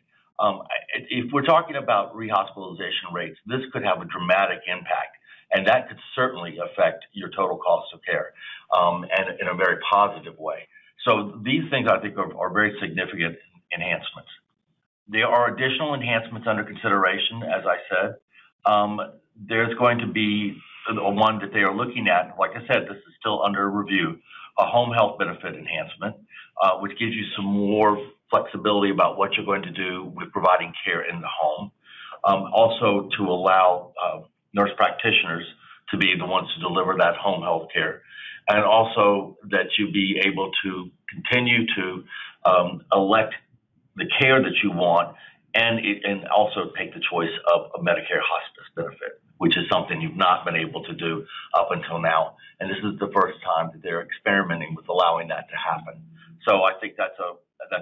If we're talking about rehospitalization rates, this could have a dramatic impact, and that could certainly affect your total cost of care, and in a very positive way. So these things, I think, are very significant enhancements. There are additional enhancements under consideration, as I said. There's going to be one that they are looking at. Like I said, this is still under review, a home health benefit enhancement, which gives you some more flexibility about what you're going to do with providing care in the home. Also to allow nurse practitioners to be the ones to deliver that home health care. And also that you be able to continue to elect the care that you want and also take the choice of a Medicare hospice benefit, which is something you've not been able to do up until now. And this is the first time that they're experimenting with allowing that to happen. So I think that's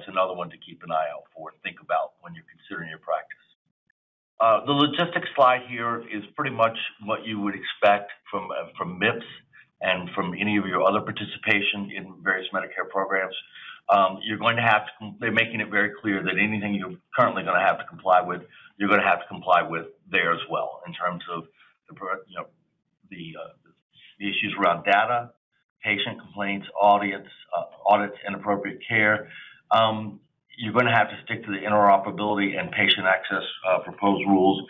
another one to keep an eye out for and think about when you're considering your practice. The logistics slide here is pretty much what you would expect from MIPS and from any of your other participation in various Medicare programs. You're going to have to, they're making it very clear that anything you're currently going to have to comply with, you're going to have to comply with there as well in terms of the issues around data, patient complaints, audits, inappropriate care. You're going to have to stick to the interoperability and patient access proposed rules.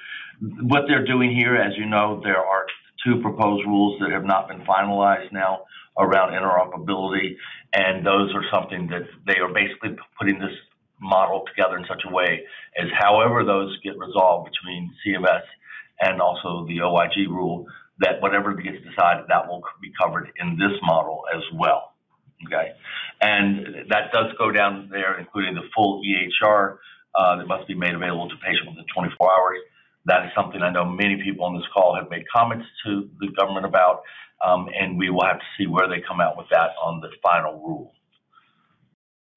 What they're doing here, as you know, there are 2 proposed rules that have not been finalized now around interoperability, and those are something that they are basically putting this model together in such a way as however those get resolved between CMS and also the OIG rule, that whatever gets decided, that will be covered in this model as well. Okay, and that does go down there, including the full EHR that must be made available to patients within 24 hours. That is something I know many people on this call have made comments to the government about, and we will have to see where they come out with that on the final rule.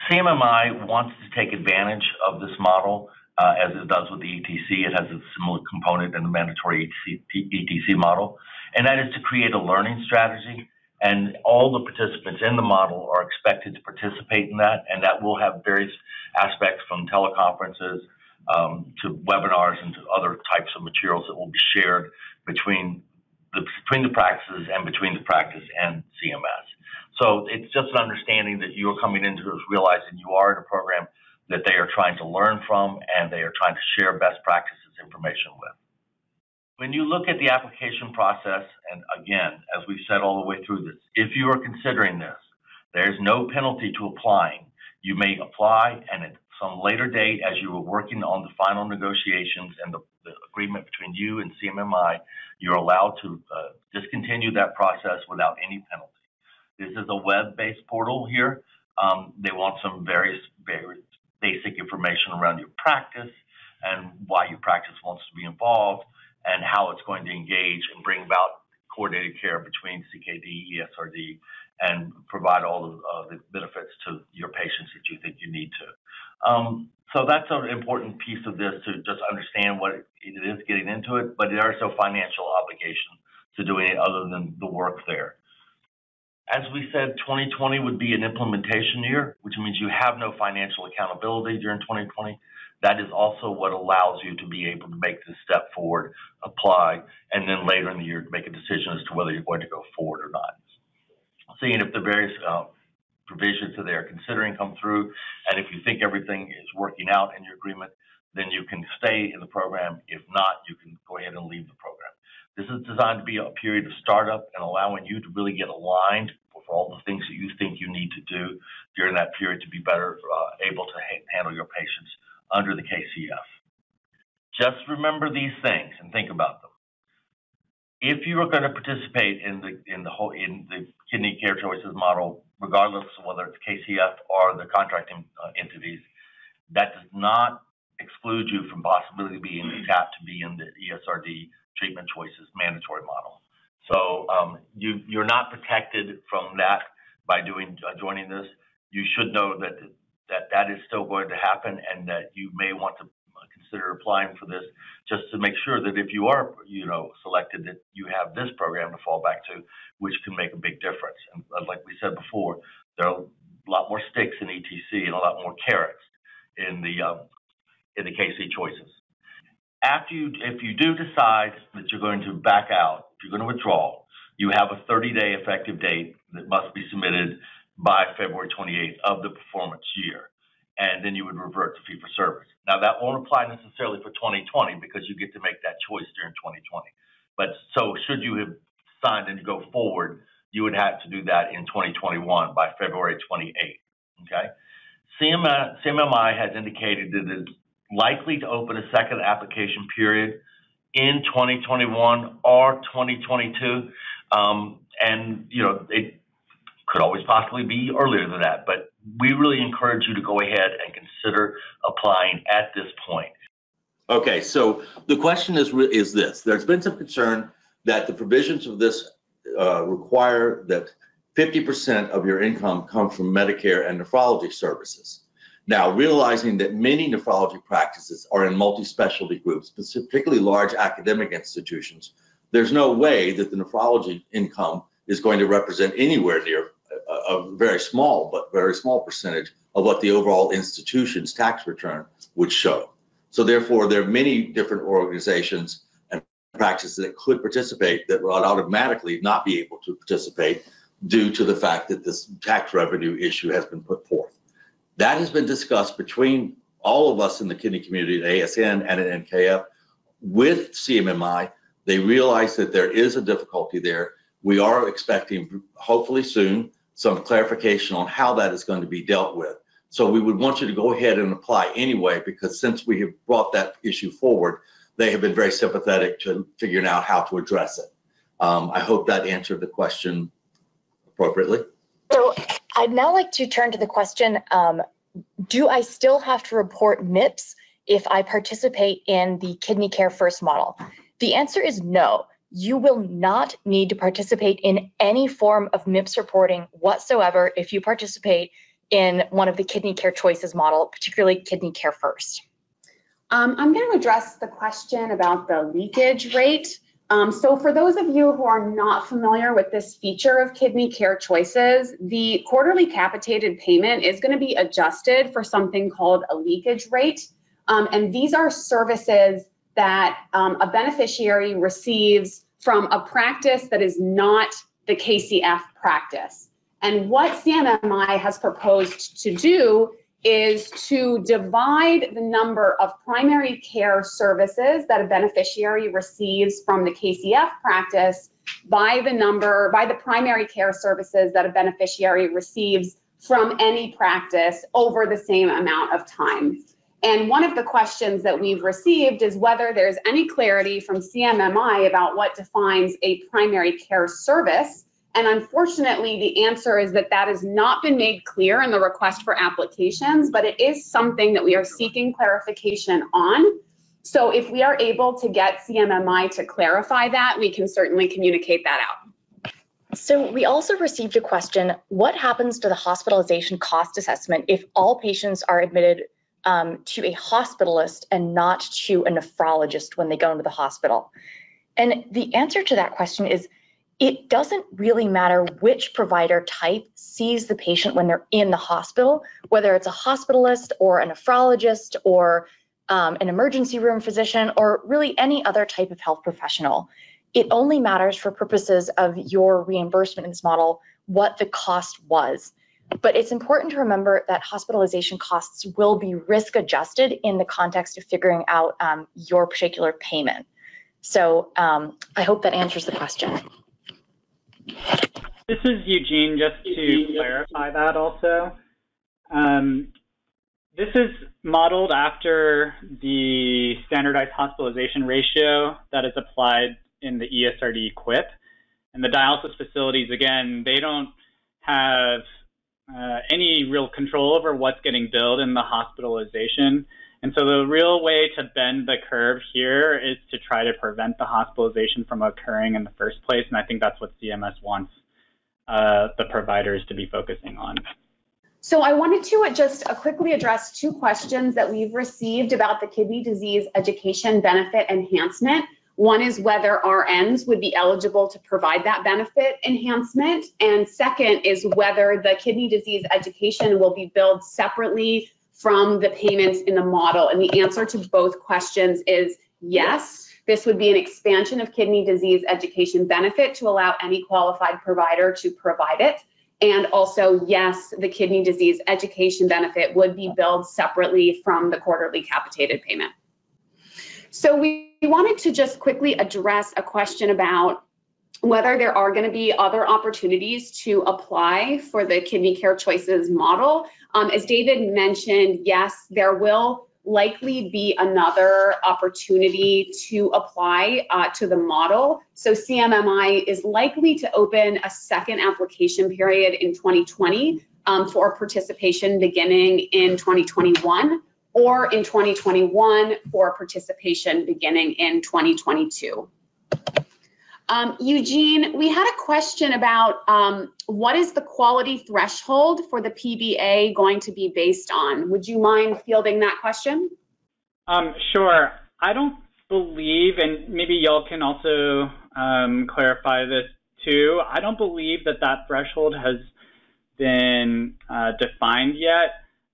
CMMI wants to take advantage of this model as it does with the ETC. It has a similar component in the mandatory ETC model, and that is to create a learning strategy. And all the participants in the model are expected to participate in that, and that will have various aspects from teleconferences to webinars and to other types of materials that will be shared between the practices and between the practice and CMS. So it's just an understanding that you're coming into this realizing you are in a program that they are trying to learn from and they are trying to share best practices information with. When you look at the application process, and again, as we've said all the way through this, if you are considering this, there's no penalty to applying. You may apply, and at some later date, as you are working on the final negotiations and the agreement between you and CMMI, you're allowed to discontinue that process without any penalty. This is a web-based portal here. They want some very basic information around your practice and why your practice wants to be involved, and how it's going to engage and bring about coordinated care between CKD, ESRD, and provide all the benefits to your patients that you think you need to. So that's an important piece of this, to just understand what it is getting into it, but there is no financial obligation to doing it other than the work there. As we said, 2020 would be an implementation year, which means you have no financial accountability during 2020. That is also what allows you to be able to make this step forward, apply, and then later in the year make a decision as to whether you're going to go forward or not. Seeing if the various provisions that they are considering come through, and if you think everything is working out in your agreement, then you can stay in the program. If not, you can go ahead and leave the program. This is designed to be a period of startup and allowing you to really get aligned with all the things that you think you need to do during that period to be better able to handle your patients under the KCF. Just remember these things and think about them. If you are going to participate in the Kidney Care Choices model, regardless of whether it's KCF or the contracting entities, that does not exclude you from possibility being tapped to be in the ESRD treatment choices mandatory model. So you're not protected from that by joining this. You should know that is still going to happen, and that you may want to consider applying for this, just to make sure that if you are, selected, that you have this program to fall back to, which can make a big difference. And like we said before, there are a lot more sticks in ETC and a lot more carrots in the KC choices. If you do decide that you're going to back out, if you're going to withdraw, you have a 30-day effective date that must be submitted by February 28th of the performance year, and then you would revert to fee-for-service. Now, that won't apply necessarily for 2020 because you get to make that choice during 2020. But so should you have signed and go forward, you would have to do that in 2021 by February 28th, okay? CMMI has indicated that it is likely to open a second application period in 2021 or 2022, and, it could always possibly be earlier than that, but we really encourage you to go ahead and consider applying at this point. Okay, so the question is this. There's been some concern that the provisions of this require that 50% of your income come from Medicare and nephrology services. Now, realizing that many nephrology practices are in multi-specialty groups, particularly large academic institutions, there's no way that the nephrology income is going to represent anywhere near a very small percentage of what the overall institution's tax return would show. So therefore, there are many different organizations and practices that could participate that would automatically not be able to participate due to the fact that this tax revenue issue has been put forth. That has been discussed between all of us in the kidney community at ASN and at NKF with CMMI. They realize that there is a difficulty there. We are expecting, hopefully soon, some clarification on how that is going to be dealt with. So we would want you to go ahead and apply anyway, because since we have brought that issue forward, they have been very sympathetic to figuring out how to address it. I hope that answered the question appropriately. So I'd now like to turn to the question, do I still have to report MIPS if I participate in the Kidney Care First model? The answer is no. You will not need to participate in any form of MIPS reporting whatsoever if you participate in one of the Kidney Care Choices model, particularly Kidney Care First. I'm going to address the question about the leakage rate. So for those of you who are not familiar with this feature of Kidney Care Choices, the quarterly capitated payment is going to be adjusted for something called a leakage rate. And these are services that a beneficiary receives from a practice that is not the KCF practice. And what CMMI has proposed to do is to divide the number of primary care services that a beneficiary receives from the KCF practice by the primary care services that a beneficiary receives from any practice over the same amount of time. And one of the questions that we've received is whether there's any clarity from CMMI about what defines a primary care service. And unfortunately, the answer is that that has not been made clear in the request for applications, but it is something that we are seeking clarification on. So if we are able to get CMMI to clarify that, we can certainly communicate that out. So we also received a question, what happens to the hospitalization cost assessment if all patients are admitted to a hospitalist and not to a nephrologist when they go into the hospital? And the answer to that question is, it doesn't really matter which provider type sees the patient when they're in the hospital, whether it's a hospitalist or a nephrologist or an emergency room physician or really any other type of health professional. It only matters for purposes of your reimbursement in this model what the cost was. But it's important to remember that hospitalization costs will be risk adjusted in the context of figuring out your particular payment. So I hope that answers the question. This is Eugene, just to clarify that also. This is modeled after the standardized hospitalization ratio that is applied in the ESRD QIP. And the dialysis facilities, again, they don't have any real control over what's getting billed in the hospitalization. And so the real way to bend the curve here is to try to prevent the hospitalization from occurring in the first place. And I think that's what CMS wants the providers to be focusing on. So I wanted to just quickly address two questions that we've received about the kidney disease education benefit enhancement. One is whether RNs would be eligible to provide that benefit enhancement. And second is whether the kidney disease education will be billed separately from the payments in the model. And the answer to both questions is yes. This would be an expansion of kidney disease education benefit to allow any qualified provider to provide it. And also, yes, the kidney disease education benefit would be billed separately from the quarterly capitated payment. So we wanted to just quickly address a question about whether there are going to be other opportunities to apply for the Kidney Care Choices model. As David mentioned, yes, there will likely be another opportunity to apply to the model. So CMMI is likely to open a second application period in 2020 for participation beginning in 2021, or in 2021 for participation beginning in 2022. Eugene, we had a question about what is the quality threshold for the PBA going to be based on? Would you mind fielding that question? Sure. I don't believe, and maybe y'all can also clarify this too, I don't believe that that threshold has been defined yet.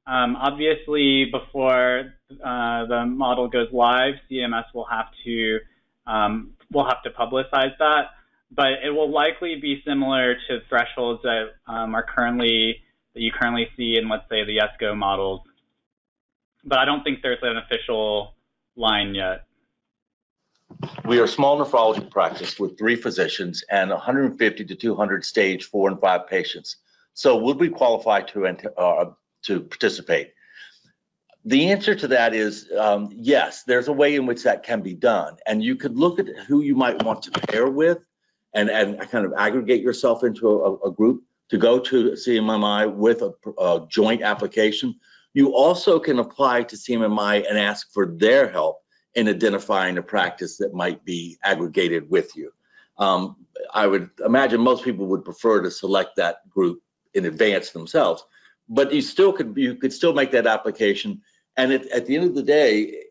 Obviously, before the model goes live, CMS will have to publicize that, but it will likely be similar to thresholds that you currently see in, let's say, the ESCO models. But I don't think there's an official line yet. We are a small nephrology practice with 3 physicians and 150 to 200 stage 4 and 5 patients. So would we qualify to participate? The answer to that is yes, there's a way in which that can be done. And you could look at who you might want to pair with and kind of aggregate yourself into a group to go to CMMI with a joint application. You also can apply to CMMI and ask for their help in identifying a practice that might be aggregated with you. I would imagine most people would prefer to select that group in advance themselves, but you could still make that application. And at the end of the day,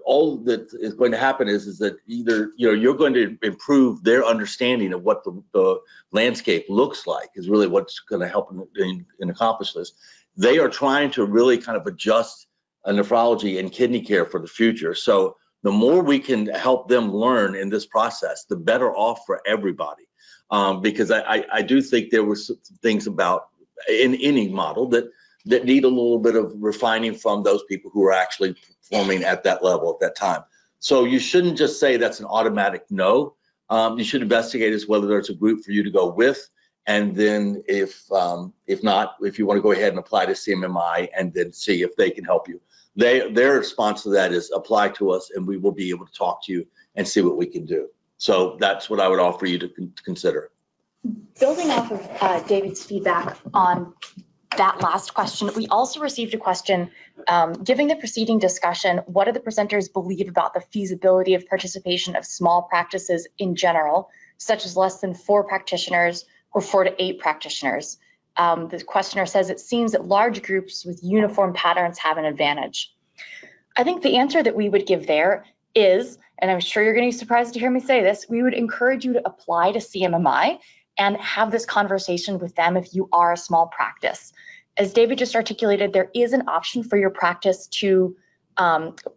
all that is going to happen is that either you're going to improve their understanding of what the landscape looks like is really what's going to help in accomplish this. They are trying to really kind of adjust nephrology and kidney care for the future. So the more we can help them learn in this process, the better off for everybody. Because I do think there were some things about in any model that need a little bit of refining from those people who are actually performing at that level at that time. So you shouldn't just say that's an automatic no. You should investigate as whether there's a group for you to go with, and then if not, if you want to go ahead and apply to CMMI and then see if they can help you. Their response to that is apply to us, and we will be able to talk to you and see what we can do. So that's what I would offer you to consider. Building off of David's feedback on that last question, we also received a question, giving the preceding discussion, what do the presenters believe about the feasibility of participation of small practices in general, such as less than 4 practitioners or 4 to 8 practitioners? The questioner says it seems that large groups with uniform patterns have an advantage. I think the answer that we would give there is, and I'm sure you're going to be surprised to hear me say this, we would encourage you to apply to CMMI and have this conversation with them if you are a small practice. As David just articulated, there is an option for your practice to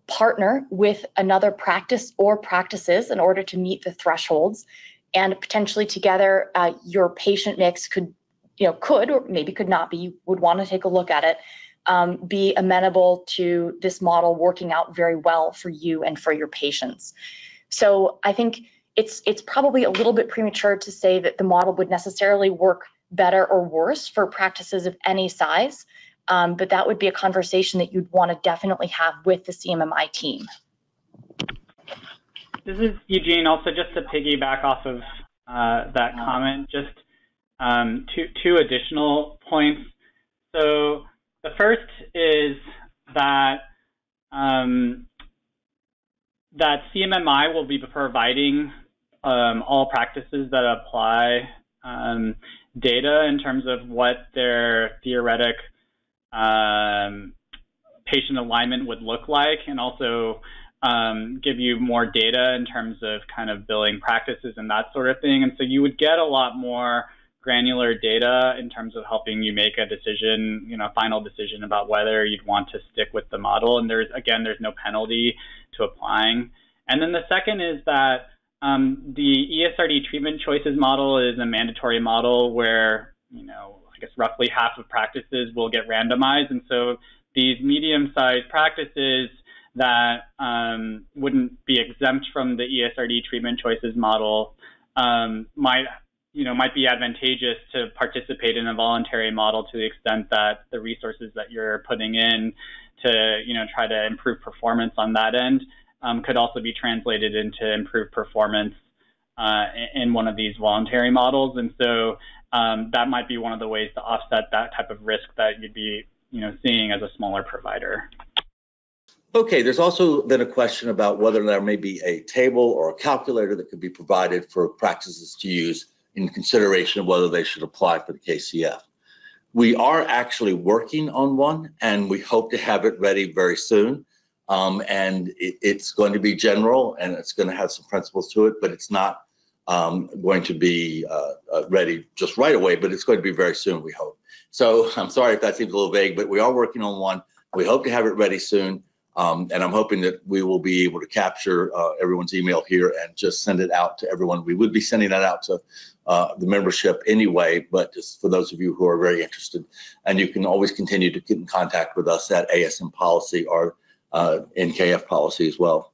partner with another practice or practices in order to meet the thresholds, and potentially together your patient mix could or maybe could not be, you would want to take a look at it, be amenable to this model working out very well for you and for your patients. So I think it's probably a little bit premature to say that the model would necessarily work better or worse for practices of any size, but that would be a conversation that you'd want to definitely have with the CMMI team. This is Eugene. Also, just to piggyback off of that comment, just two additional points. So the first is that that CMMI will be providing all practices that apply data in terms of what their theoretic patient alignment would look like, and also give you more data in terms of kind of billing practices and that sort of thing. And so you would get a lot more granular data in terms of helping you make a decision, final decision about whether you'd want to stick with the model. And there's no penalty to applying. And then the second is that the ESRD treatment choices model is a mandatory model where, I guess roughly half of practices will get randomized. And so these medium-sized practices that wouldn't be exempt from the ESRD treatment choices model might be advantageous to participate in a voluntary model to the extent that the resources that you're putting in to, try to improve performance on that end could also be translated into improved performance in one of these voluntary models. And so that might be one of the ways to offset that type of risk that you'd be, seeing as a smaller provider. Okay, there's also been a question about whether there may be a table or a calculator that could be provided for practices to use in consideration of whether they should apply for the KCF. We are actually working on one, and we hope to have it ready very soon. And it's going to be general, and it's going to have some principles to it, but it's not going to be ready just right away, but it's going to be very soon, we hope. So I'm sorry if that seems a little vague, but we are working on one. We hope to have it ready soon. And I'm hoping that we will be able to capture everyone's email here and just send it out to everyone. We would be sending that out to the membership anyway, but just for those of you who are very interested. And you can always continue to get in contact with us at ASM Policy or NKF Policy as well.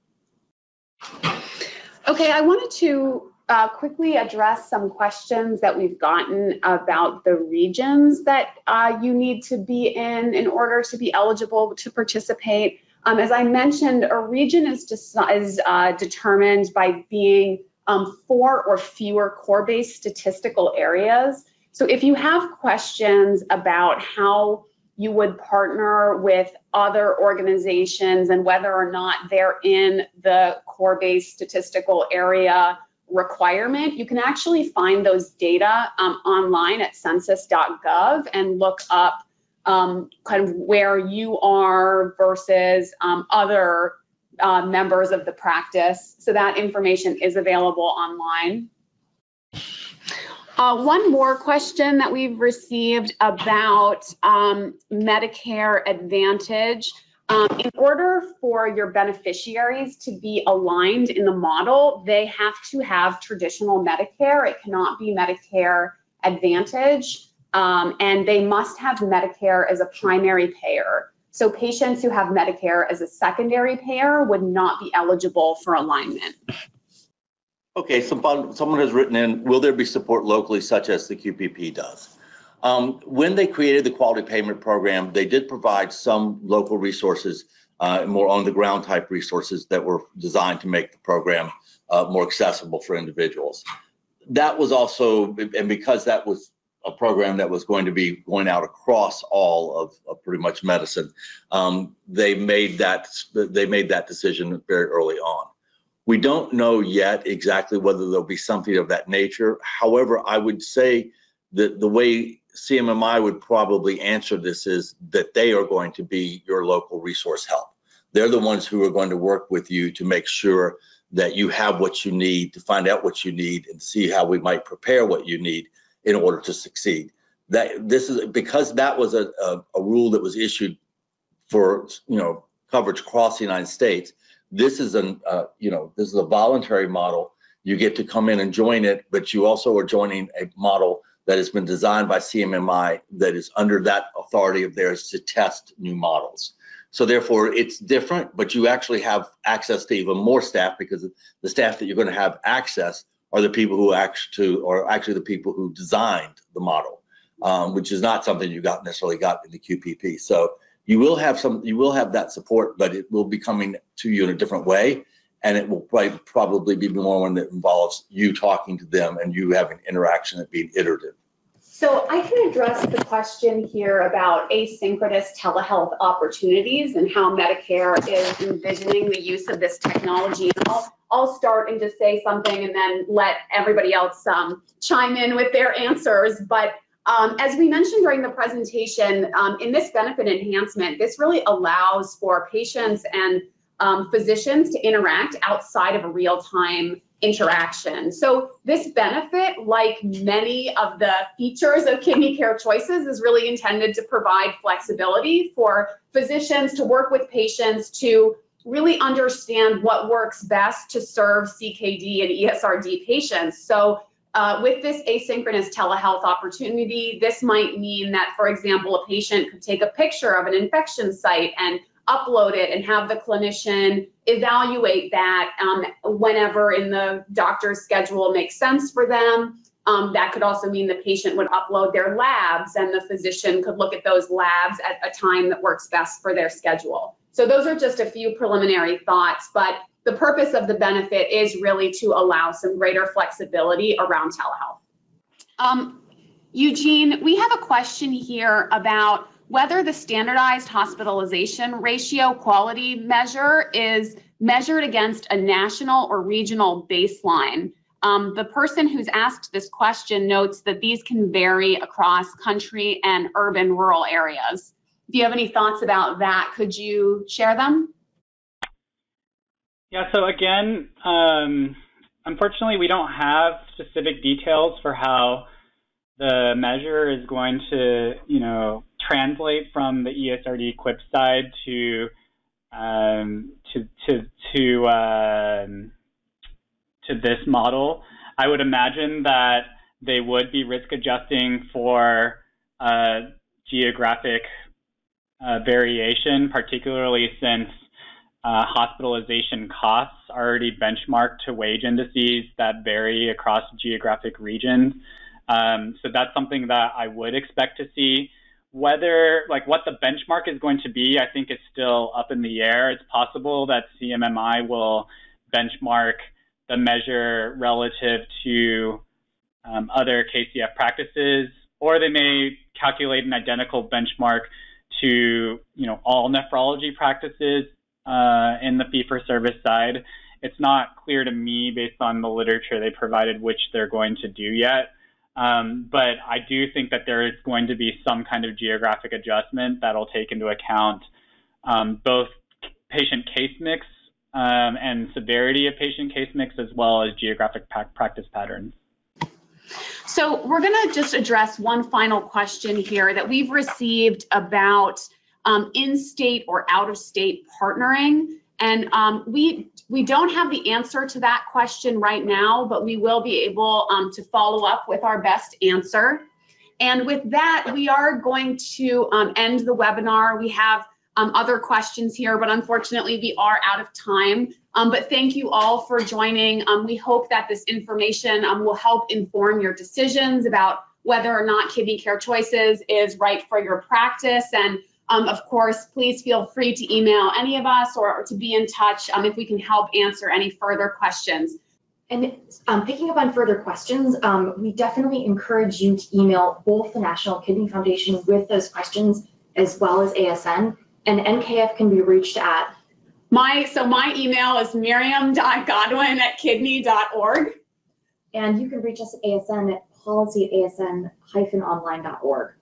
Okay, I wanted to quickly address some questions that we've gotten about the regions that you need to be in order to be eligible to participate. As I mentioned, a region is determined by being 4 or fewer core-based statistical areas. So if you have questions about how you would partner with other organizations and whether or not they're in the core-based statistical area requirement, you can actually find those data online at census.gov and look up kind of where you are versus other members of the practice. So that information is available online. One more question that we've received about Medicare Advantage. In order for your beneficiaries to be aligned in the model, they have to have traditional Medicare. It cannot be Medicare Advantage, and they must have Medicare as a primary payer. So patients who have Medicare as a secondary payer would not be eligible for alignment. Okay, someone has written in, will there be support locally such as the QPP does? When they created the quality payment program, they did provide some local resources, more on-the-ground type resources that were designed to make the program more accessible for individuals. That was also, and because that was a program that was going to be going out across all of pretty much medicine, they made that decision very early on. We don't know yet exactly whether there'll be something of that nature. However, I would say that the way CMMI would probably answer this is that they are going to be your local resource help. They're the ones who are going to work with you to make sure that you have what you need, to find out what you need and see how we might prepare what you need in order to succeed. This is because that was a rule that was issued for coverage across the United States. This is this is a voluntary model. You get to come in and join it, but you also are joining a model that has been designed by CMMI that is under that authority of theirs to test new models. So therefore, it's different, but you actually have access to even more staff because the staff that you're going to have access are the people who actually the people who designed the model, which is not something you necessarily got in the QPP. So you will have that support, but it will be coming to you in a different way, and it will probably be more one that involves you talking to them and you having interaction and being iterative. So I can address the question here about asynchronous telehealth opportunities and how Medicare is envisioning the use of this technology. And I'll start and just say something and then let everybody else chime in with their answers. But as we mentioned during the presentation, in this benefit enhancement, this really allows for patients and physicians to interact outside of a real-time interaction. So this benefit, like many of the features of Kidney Care Choices, is really intended to provide flexibility for physicians to work with patients to really understand what works best to serve CKD and ESRD patients. So with this asynchronous telehealth opportunity, this might mean that, for example, a patient could take a picture of an infection site and upload it and have the clinician evaluate that whenever in the doctor's schedule makes sense for them. That could also mean the patient would upload their labs and the physician could look at those labs at a time that works best for their schedule. So those are just a few preliminary thoughts, but the purpose of the benefit is really to allow some greater flexibility around telehealth. Eugene, we have a question here about whether the standardized hospitalization ratio quality measure is measured against a national or regional baseline. The person who's asked this question notes that these can vary across country and urban rural areas. Do you have any thoughts about that? Could you share them? Yeah, so again, unfortunately, we don't have specific details for how the measure is going to, translate from the ESRD equipped side to this model. I would imagine that they would be risk adjusting for geographic variation, particularly since hospitalization costs are already benchmarked to wage indices that vary across geographic regions. So that's something that I would expect to see. Whether, what the benchmark is going to be, I think is still up in the air. It's possible that CMMI will benchmark the measure relative to other KCF practices, or they may calculate an identical benchmark to, all nephrology practices in the fee-for-service side. It's not clear to me based on the literature they provided which they're going to do yet. But I do think that there is going to be some kind of geographic adjustment that'll take into account both patient case mix and severity of patient case mix, as well as geographic practice patterns. So we're going to just address one final question here that we've received about in-state or out-of-state partnering. And we don't have the answer to that question right now, but we will be able to follow up with our best answer. And with that, we are going to end the webinar. We have other questions here, but unfortunately we are out of time. But thank you all for joining. We hope that this information will help inform your decisions about whether or not Kidney Care Choices is right for your practice. And of course, please feel free to email any of us or to be in touch if we can help answer any further questions. And picking up on further questions, we definitely encourage you to email both the National Kidney Foundation with those questions as well as ASN. And NKF can be reached at? My email is miriam.godwin@kidney.org. And you can reach us at ASN at policy@asn-online.org.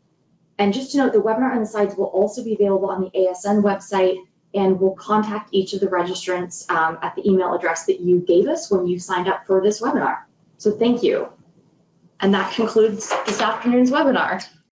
And just to note, the webinar and the slides will also be available on the ASN website, and we'll contact each of the registrants at the email address that you gave us when you signed up for this webinar. So thank you. And that concludes this afternoon's webinar.